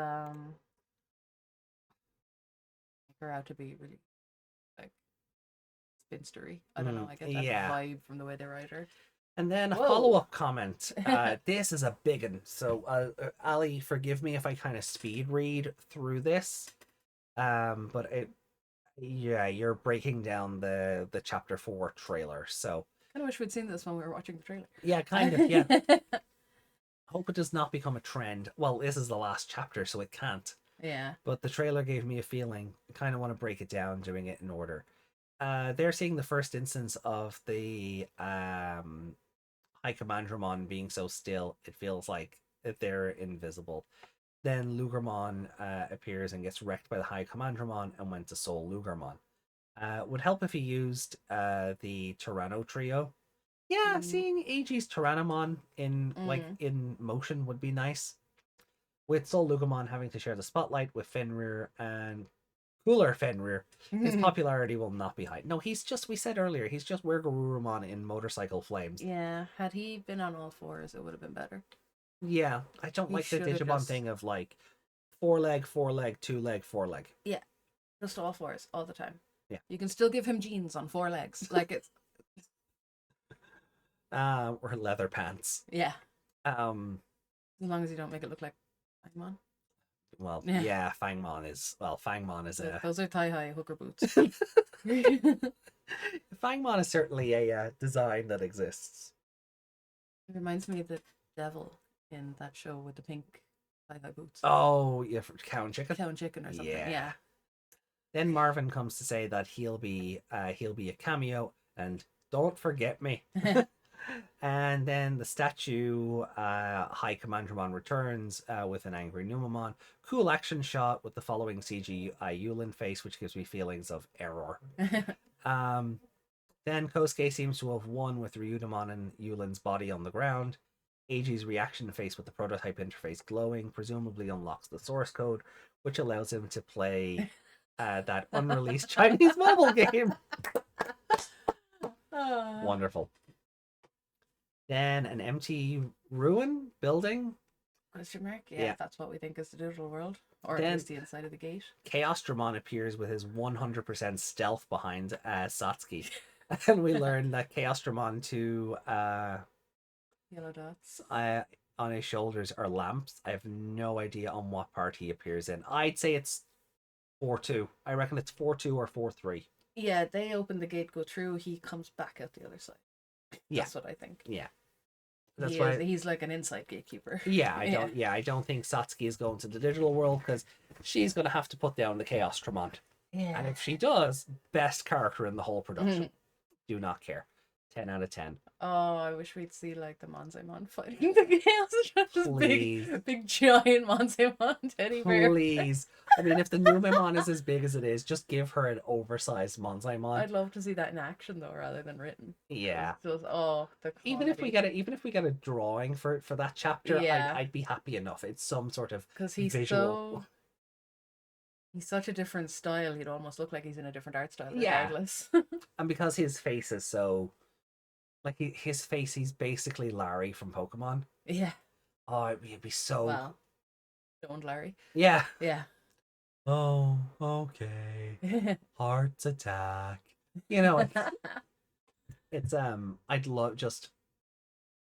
her out to be really like spinstery. I don't know, I get that vibe from the way they write her. And then a follow-up comment. This is a big one. So, Ali, forgive me if I kind of speed read through this. But you're breaking down the Chapter 4 trailer. So I kind of wish we'd seen this when we were watching the trailer. Yeah, kind of, yeah. Hope it does not become a trend. Well, this is the last chapter, so it can't. Yeah. But the trailer gave me a feeling. I kind of want to break it down, doing it in order. They're seeing the first instance of the High Commandramon being so still, it feels like they're invisible. Then Lugramon appears and gets wrecked by the High Commandramon and went to Soul Lugramon. Would help if he used the Tyranno trio. Yeah, seeing AG's Tyrannomon in motion would be nice. With Soul Lugramon having to share the spotlight with Fenrir and cooler Fenrir, his popularity will not be high. No, we said earlier, he's just Ouryumon in Motorcycle Flames. Yeah, had he been on all fours, it would have been better. Yeah, I don't like the Digimon thing of like 4-leg, 4-leg, 2-leg, 4-leg. Yeah, just all fours all the time. Yeah. You can still give him jeans on 4 legs. Like it's... or leather pants. Yeah. As long as you don't make it look like Fangmon. Well, yeah, Fangmon is a... Those are thigh-high hooker boots. Fangmon is certainly a design that exists. It reminds me of the devil in that show with the pink thigh-high boots. Oh, yeah, for Cow and Chicken? Cow and Chicken or something, yeah. Then Marvin comes to say that he'll be a cameo and don't forget me. And then the statue, High Commandramon returns with an angry Numamon. Cool action shot with the following CG Yulin face, which gives me feelings of error. Then Kosuke seems to have won with Ryudamon and Yulin's body on the ground. Eiji's reaction face with the prototype interface glowing presumably unlocks the source code, which allows him to play that unreleased Chinese mobile game. Wonderful. Then an empty ruin building. Question mark? Yeah, that's what we think is the digital world. Or then, at least the inside of the gate. Chaosdramon appears with his 100% stealth behind Satsuki. And we learn that Chaosdramon to yellow dots on his shoulders are lamps. I have no idea on what part he appears in. I'd say it's 4-2. I reckon it's 4-2 or 4-3. Yeah, they open the gate, go through, he comes back out the other side. That's what I think. Yeah. He's like an inside gatekeeper. Yeah, I don't think Satsuki is going to the digital world because she's going to have to put down the Chaosdramon. Yeah. And if she does, best character in the whole production. Do not care. 10 out of 10. Oh, I wish we'd see like the Manzaimon fighting the Chaos. Just big giant Manzaimon teddy bear. Please. I mean, if the Numemon is as big as it is, just give her an oversized Manzaimon. I'd love to see that in action though, rather than written. Yeah. Just, even if we get a drawing for that chapter, I'd be happy enough. It's some sort of visual. He's such a different style. He'd almost look like he's in a different art style, regardless. And because his face is so, like his face, he's basically Larry from Pokemon. Yeah. Oh, it'd be so. Well, don't Larry. Yeah. Yeah. Oh, okay. Heart's attack. You know, it's I'd love just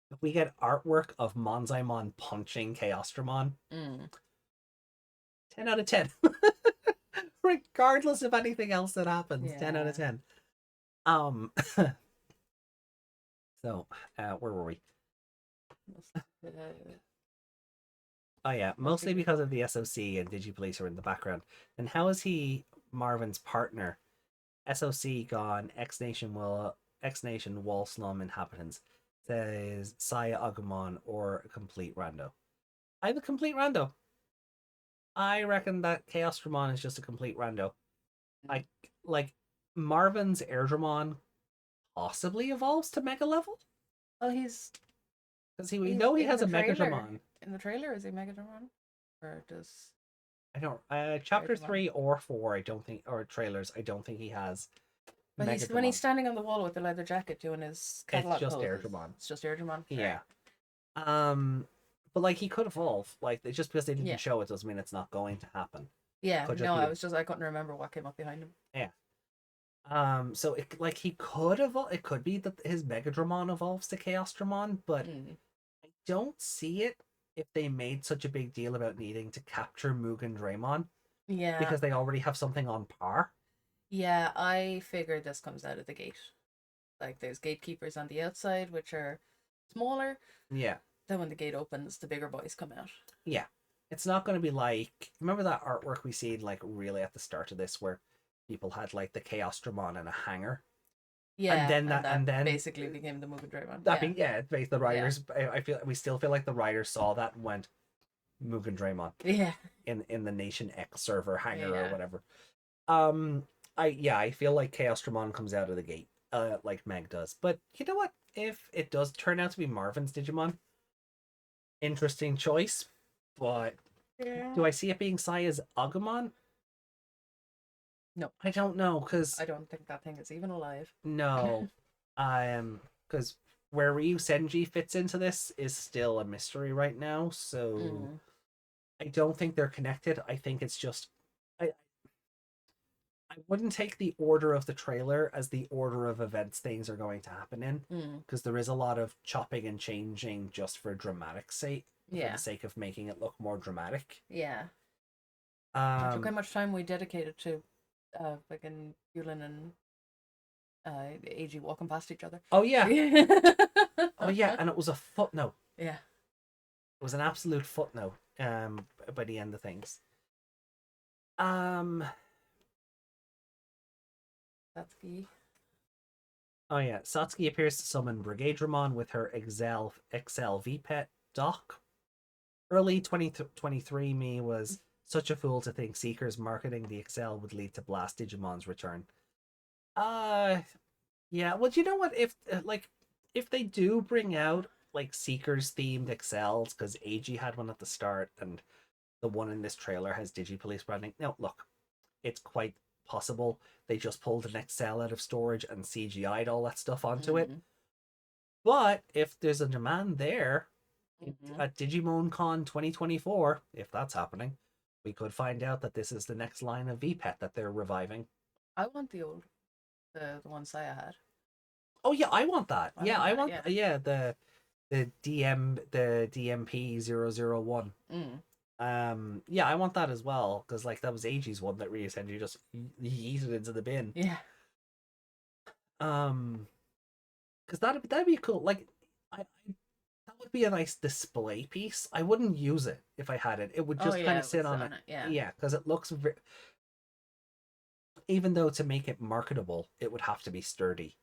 if we get artwork of Manzaimon punching Chaosdramon. 10 out of 10. Regardless of anything else that happens. 10 out of 10. So, where were we? Oh yeah, mostly because of the SOC and Digipolice are in the background. And how is he Marvin's partner? SOC gone, X Nation wall slum inhabitants. Says Saya Agumon or a complete rando. I have a complete rando. I reckon that Chaosdramon is just a complete rando. I like Marvin's Airdramon possibly evolves to mega level. Well, he's because we know he has a Megadramon. In the trailer, is he Megadramon? Or does I don't chapter 3 or 4, I don't think, or trailers, I don't think he has. But when he's standing on the wall with the leather jacket doing his catalog it's just poses. Airdramon. It's just Airdramon. Yeah. But like he could evolve. Like just because they didn't show it doesn't mean it's not going to happen. Yeah. No, I couldn't remember what came up behind him. Yeah. So he could evolve. It could be that his Megadramon evolves to Chaosdramon, but I don't see it if they made such a big deal about needing to capture Mugen Draymon. Yeah. Because they already have something on par. Yeah, I figured this comes out of the gate. Like there's gatekeepers on the outside, which are smaller. Yeah. Then when the gate opens, the bigger boys come out. Yeah. It's not going to be like, remember that artwork we seen like really at the start of this where people had like the Chaosdramon in a hangar? Yeah, and then basically became the Mugen Draymon. The writers. I still feel like the writers saw that and went Mugen Draymon. Yeah. In the Nation X server hangar or whatever. I feel like Chaosdramon comes out of the gate, like Meg does. But you know what? If it does turn out to be Marvin's Digimon, interesting choice. But do I see it being Saya's Agumon? No, I don't know because I don't think that thing is even alive. No, because where Ryu Senji fits into this is still a mystery right now. So I don't think they're connected. I think it's just I wouldn't take the order of the trailer as the order of events things are going to happen in because there is a lot of chopping and changing just for dramatic sake. For the sake of making it look more dramatic. Yeah. Look how much time we dedicated to fucking Yulin and Eiji walking past each other. Oh yeah. Oh yeah, and it was a footnote. Yeah. It was an absolute footnote by the end of things. Satsuki. Oh yeah, Satsuki appears to summon Brigadramon with her XL VPET dock. Early 2023 me was such a fool to think Seeker's marketing the XL would lead to Blast Digimon's return. Yeah, well, you know what? If they do bring out like Seekers themed XLs, because AG had one at the start, and the one in this trailer has Digipolice branding. Now, look, it's quite possible they just pulled an XL out of storage and CGI'd all that stuff onto it. But if there's a demand there at Digimon Con 2024, if that's happening, we could find out that this is the next line of VPET that they're reviving. I want the one Saya had. Oh yeah, I want that. I want the DMP 001. Yeah, I want that as well, because like that was AG's one that Ryusenji just yeeted into the bin. Yeah. Because that'd be cool. Like, that would be a nice display piece. I wouldn't use it if I had it. It would just kind of sit on it. Yeah, because it looks even though to make it marketable, it would have to be sturdy.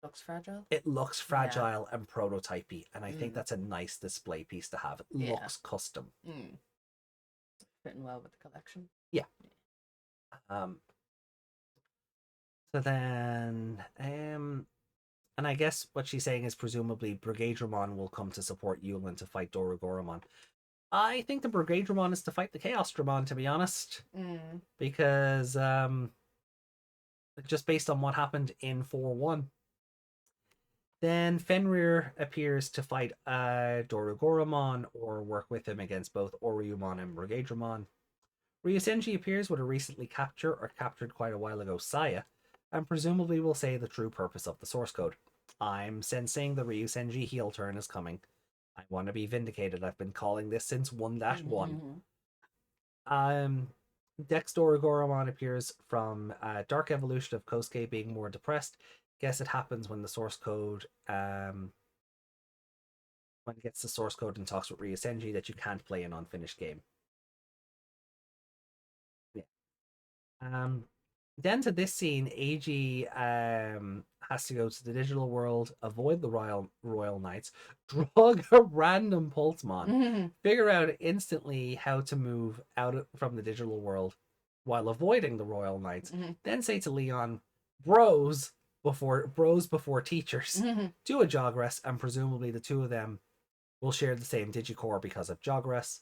Looks fragile. It looks fragile and prototypey, and I think that's a nice display piece to have. It looks custom. Fitting well with the collection. Yeah. So then, and I guess what she's saying is presumably Brigadramon will come to support Yulin to fight Dorugoramon. I think the Brigadramon is to fight the Chaos Dramon, to be honest, because just based on what happened in 4-1. Then Fenrir appears to fight Dorugoramon or work with him against both Ouryumon and Brigadramon. Ryusenji appears with a recently captured or captured quite a while ago Saya, and presumably will say the true purpose of the source code. I'm sensing the Ryusenji heel turn is coming. I want to be vindicated. I've been calling this since 1-1. Dex Dorugoramon appears from Dark Evolution of Kosuke being more depressed. Guess it happens when the source code when it gets the source code and talks with Ryusenji that you can't play an unfinished game. Yeah. Then to this scene, AG has to go to the digital world, avoid the Royal Knights, drug a random Pulsemon, figure out instantly how to move out from the digital world while avoiding the Royal Knights, then say to Leon, bros before teachers, do a Jogress, and presumably the two of them will share the same Digicore because of Jogress.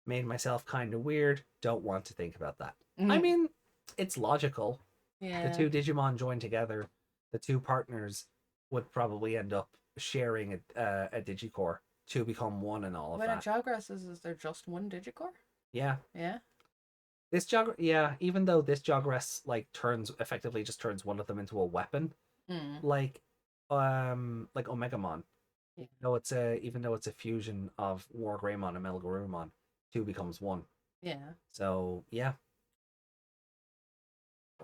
Made myself kind of weird. Don't want to think about that. I mean, it's logical. Yeah. The two Digimon joined together. The two partners would probably end up sharing a Digicore to become one and all of that. When a Jogress is there just one Digicore? Yeah. Yeah. This even though this Jogress effectively just turns one of them into a weapon, like Omegamon. Yeah. Even though it's a fusion of Wargreymon and Melgarumon, two becomes one. Yeah. So yeah.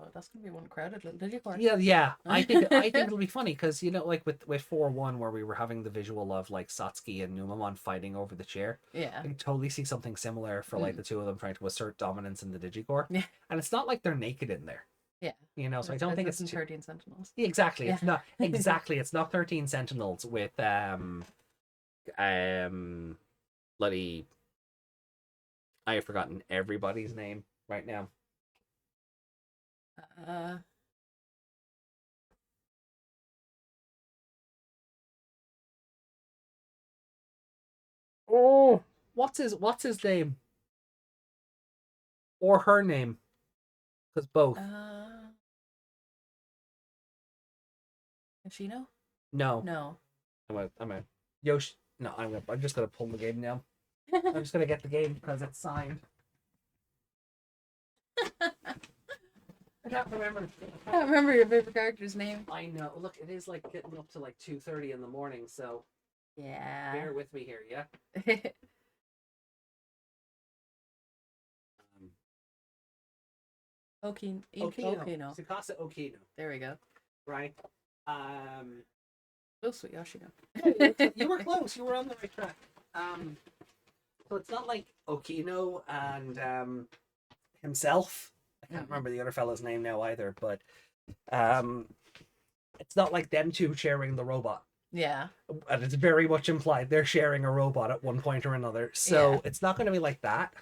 Oh, that's gonna be one crowded little Digicore. Yeah. I think it'll be funny because like with 4-1 where we were having the visual of like Satsuki and Numamon fighting over the chair. Yeah. I can totally see something similar for like the two of them trying to assert dominance in the Digicore. Yeah. And it's not like they're naked in there. Yeah. So I don't think it's 13 Sentinels. Exactly. Yeah. It's not exactly. It's not 13 Sentinels with bloody. I have forgotten everybody's name right now. Oh, what's his name? Or her name? Because both. Yoshino? No. I'm a Yoshi. No, I'm just gonna pull the game now. I'm just gonna get the game because it's signed. I can't remember your favorite character's name. I know. Look, it is like getting up to like 2:30 in the morning, so yeah. Bear with me here, yeah. Okino. Tsukasa Okino. There we go. Right. Close with Yoshino. You were close. You were on the right track. So it's not like Okino and himself. I can't remember the other fellow's name now either, but It's not like them two sharing the robot. Yeah. And it's very much implied they're sharing a robot at one point or another. So Yeah. it's not going to be like that.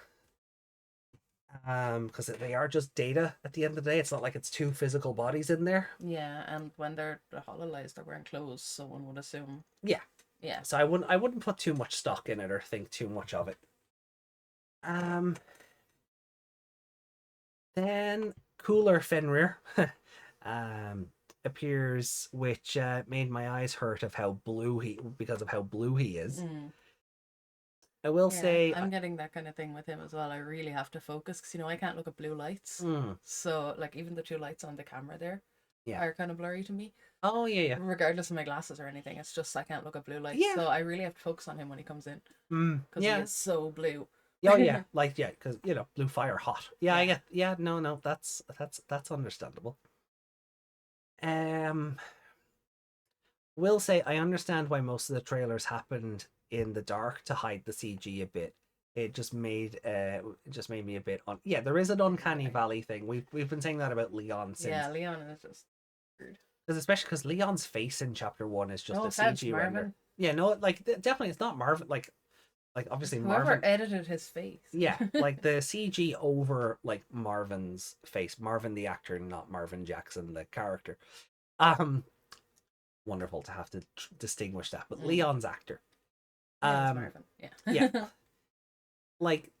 Because they are just data at the end of the day. It's not like it's two physical bodies in there. Yeah, and when they're hololized, they're wearing clothes, so one would assume. Yeah. Yeah. So I wouldn't put too much stock in it or think too much of it. Then Cooler Fenrir appears, which made my eyes hurt of how blue because of how blue he is. I will say I'm getting that kind of thing with him as well. I really have to focus because I can't look at blue lights. So like even the two lights on the camera there are kind of blurry to me. Oh yeah. Regardless of my glasses or anything, it's just I can't look at blue lights. Yeah. So I really have to focus on him when he comes in. Because he is so blue. Oh yeah, because blue fire hot. Yeah, I get. Yeah, no, that's understandable. Will say I understand why most of the trailers happened in the dark to hide the CG a bit. It just made me a bit yeah, there is an uncanny valley thing. We've been saying that about Leon since. Yeah, Leon is just weird. Especially because Leon's face in chapter 1 is just a CG Marvin. render. Yeah, no, like definitely it's not Marvin. Like obviously whoever Marvin edited his face. Yeah, like the CG over like Marvin's face, Marvin the actor, not Marvin Jackson the character. Wonderful to have to distinguish that, but Leon's actor. Marvin. Yeah. Like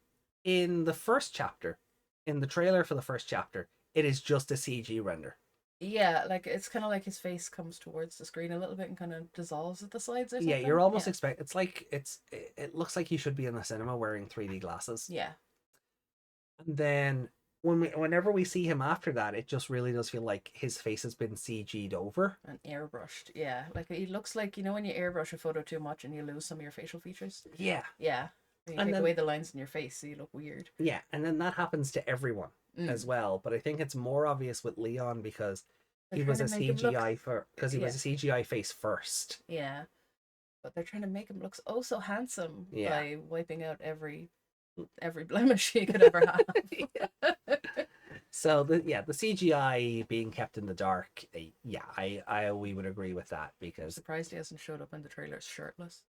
in the first chapter, in the trailer for the first chapter, it is just a CG render. Yeah, like it's kind of like his face comes towards the screen a little bit and kind of dissolves at the sides or something. Yeah, you're almost expect. It's like it looks like you should be in the cinema wearing 3D glasses. Yeah. And then whenever we see him after that, it just really does feel like his face has been CG'd over and airbrushed. Yeah, like he looks like when you airbrush a photo too much and you lose some of your facial features. Yeah. You take away the lines in your face, so you look weird. Yeah, and then that happens to everyone as well. But I think it's more obvious with Leon because he was a CGI he was a CGI face first. Yeah, but they're trying to make him look so handsome by wiping out every blemish he could ever have. So the CGI being kept in the dark, we would agree with that because I'm surprised he hasn't showed up in the trailers shirtless.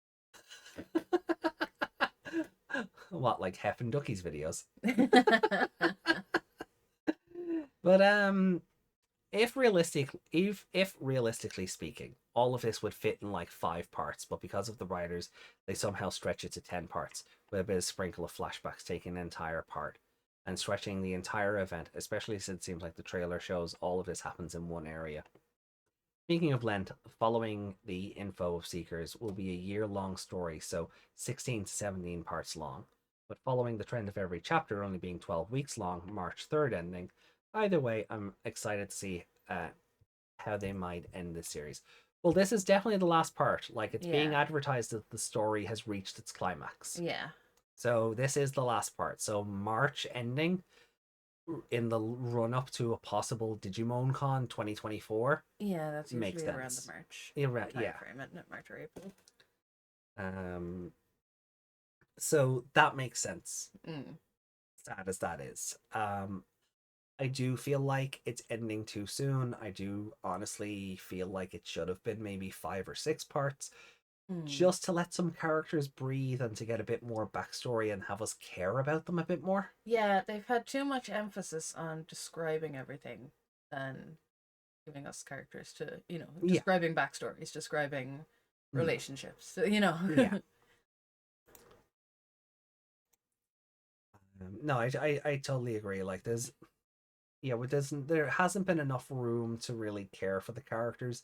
What, like Hef and Ducky's videos? But if realistically speaking, all of this would fit in like 5 parts, but because of the writers, they somehow stretch it to 10 parts with a bit of sprinkle of flashbacks taking an entire part and stretching the entire event, especially since it seems like the trailer shows all of this happens in one area. Speaking of length, following the info of Seekers will be a year-long story, so 16 to 17 parts long. But following the trend of every chapter only being 12 weeks long, March 3rd ending, either way, I'm excited to see how they might end this series. Well, this is definitely the last part. Like, it's being advertised that the story has reached its climax. Yeah. So this is the last part. So March ending in the run up to a possible Digimon Con 2024. Yeah, that's usually makes sense. Around the March. Frame, isn't it? March or April. So that makes sense. Sad as that is. I do feel like it's ending too soon. I do honestly feel like it should have been maybe 5 or 6 parts. Just to let some characters breathe and to get a bit more backstory and have us care about them a bit more. Yeah, they've had too much emphasis on describing everything than giving us characters to, describing backstories, describing relationships, Yeah. No, I totally agree. Like there hasn't been enough room to really care for the characters.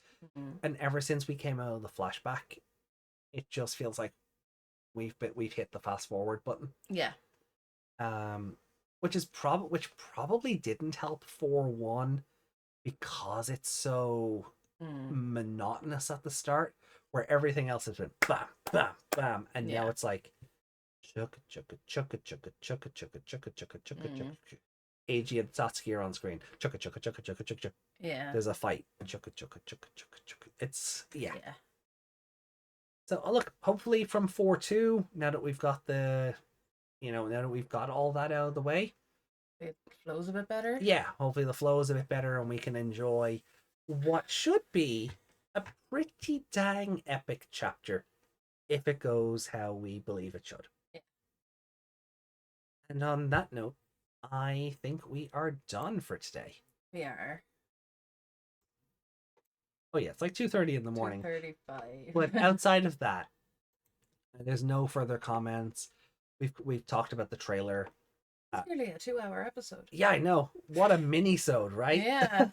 And ever since we came out of the flashback, it just feels like we've hit the fast forward button. Yeah. Which probably didn't help 4-1 because it's so monotonous at the start, where everything else has been bam, bam, bam, and now it's like chugga chugga chugga chugga chugga chugga chugga chugga chugga chugga. AG and Satsuki are on screen. Chugga chugga chugga chugga chugga. Yeah. There's a fight. Chugga chugga chugga chugga chugga. It's So look, hopefully from 4-2, now that we've got all that out of the way, it flows a bit better. Yeah, hopefully the flow is a bit better and we can enjoy what should be a pretty dang epic chapter if it goes how we believe it should. Yeah. And on that note, I think we are done for today. We are. Oh yeah, it's like 2:30 in the morning. 2:35. But outside of that, there's no further comments. We've talked about the trailer. It's nearly a 2-hour episode. Yeah, I know. What a mini-sode, right? Yeah.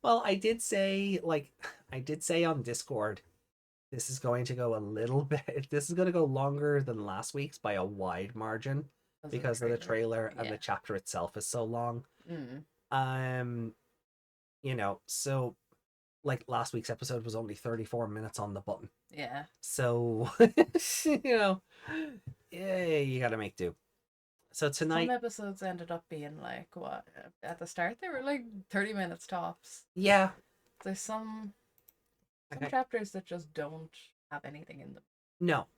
Well, I did say on Discord, this is going to go a little bit. This is going to go longer than last week's by a wide margin because of the trailer and the chapter itself is so long. You know, so like last week's episode was only 34 minutes on the button. Yeah. So, you know, yeah, you got to make do. So tonight, some episodes ended up being like, what, at the start they were like 30 minutes tops. Yeah. There's some chapters that just don't have anything in them. No.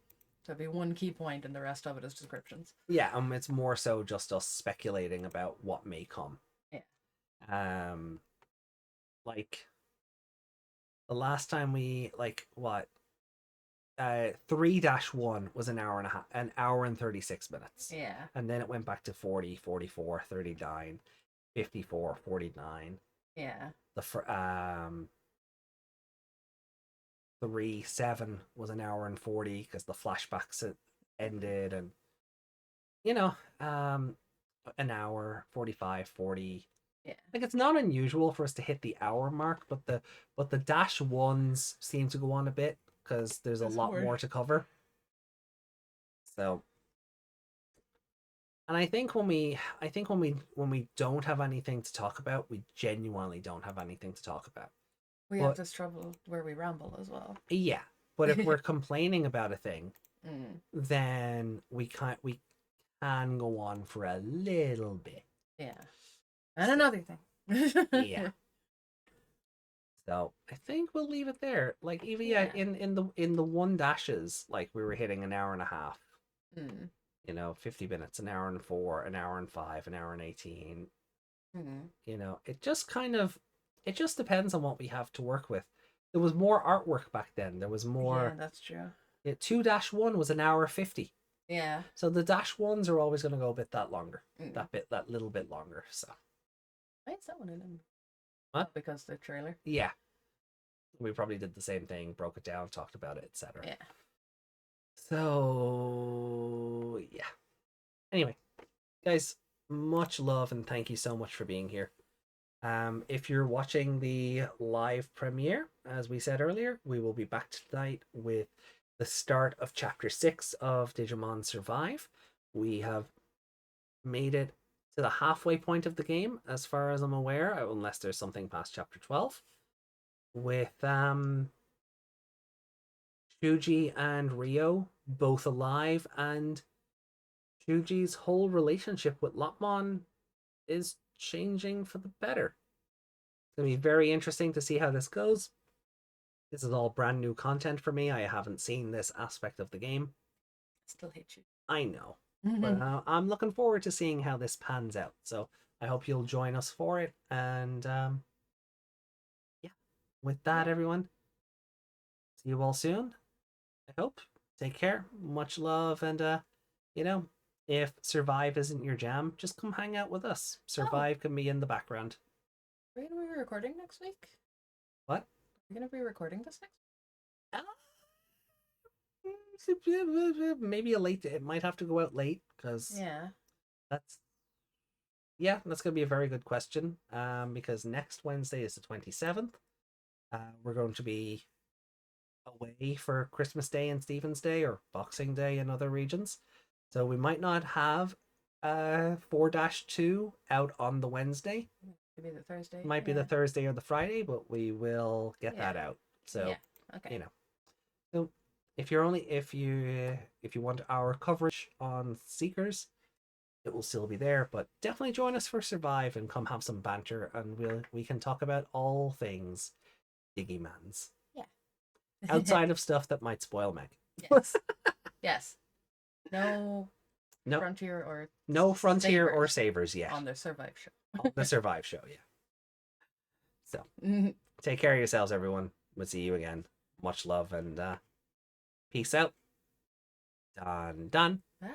So it'd be one key point and the rest of it is descriptions. Yeah, it's more so just us speculating about what may come. Yeah. Like the last time we 3-1 was an hour and a half, an hour and 36 minutes. Yeah. And then it went back to 40, 44, 39, 54, 49. Yeah. The 3-7 was an hour and 40 because the flashbacks ended, and you know, an hour 45, 40. Yeah. Like it's not unusual for us to hit the hour mark, but the dash ones seem to go on a bit because there's a lot more to cover. So, and I think when we don't have anything to talk about, we genuinely don't have anything to talk about. We have this trouble where we ramble as well. Yeah, but if we're complaining about a thing, then we can go on for a little bit. Yeah. And another thing. Yeah. So I think we'll leave it there. Like even in the one dashes, like we were hitting an hour and a half. You know, 50 minutes, an hour and 4, an hour and 5, an hour and 18. You know, it just depends on what we have to work with. There was more artwork back then. There was more. Yeah, that's true. 2-1 was an hour 50. Yeah. So the dash ones are always going to go a bit that longer. That little bit longer. So. Why is that one in them? What? Oh, because the trailer. Yeah. We probably did the same thing, broke it down, talked about it, etc. Yeah. So yeah. Anyway, guys, much love and thank you so much for being here. If you're watching the live premiere, as we said earlier, we will be back tonight with the start of Chapter 6 of Digimon Survive. We have made it to the halfway point of the game, as far as I'm aware, unless there's something past Chapter 12. With Shuji and Ryo both alive, and Shuji's whole relationship with Lopmon is changing for the better. It's going to be very interesting to see how this goes. This is all brand new content for me. I haven't seen this aspect of the game. Still hate you. I know. But I'm looking forward to seeing how this pans out. So I hope you'll join us for it. And yeah, with that, everyone, see you all soon. I hope. Take care. Much love. And, you know, if Survive isn't your jam, just come hang out with us. Survive can be in the background. Are we going to be recording next week? What? Are we going to be recording this next week? Maybe a late. It might have to go out late because that's gonna be a very good question. Because next Wednesday is the 27th. We're going to be away for Christmas Day and Stephen's Day, or Boxing Day in other regions, so we might not have 4-2 out on the Wednesday. Maybe the Thursday. Might be the Thursday or the Friday, but we will get that out. So okay. You know, so if you want our coverage on Seekers, it will still be there. But definitely join us for Survive and come have some banter, and we can talk about all things Digimons. Yeah. Outside of stuff that might spoil Meg. Yes. Yes. No No. Frontier or No Frontier Savers or Savers yet. on the Survive show. On the Survive show, yeah. So, take care of yourselves, everyone. We'll see you again. Much love and peace out. Done. Bye.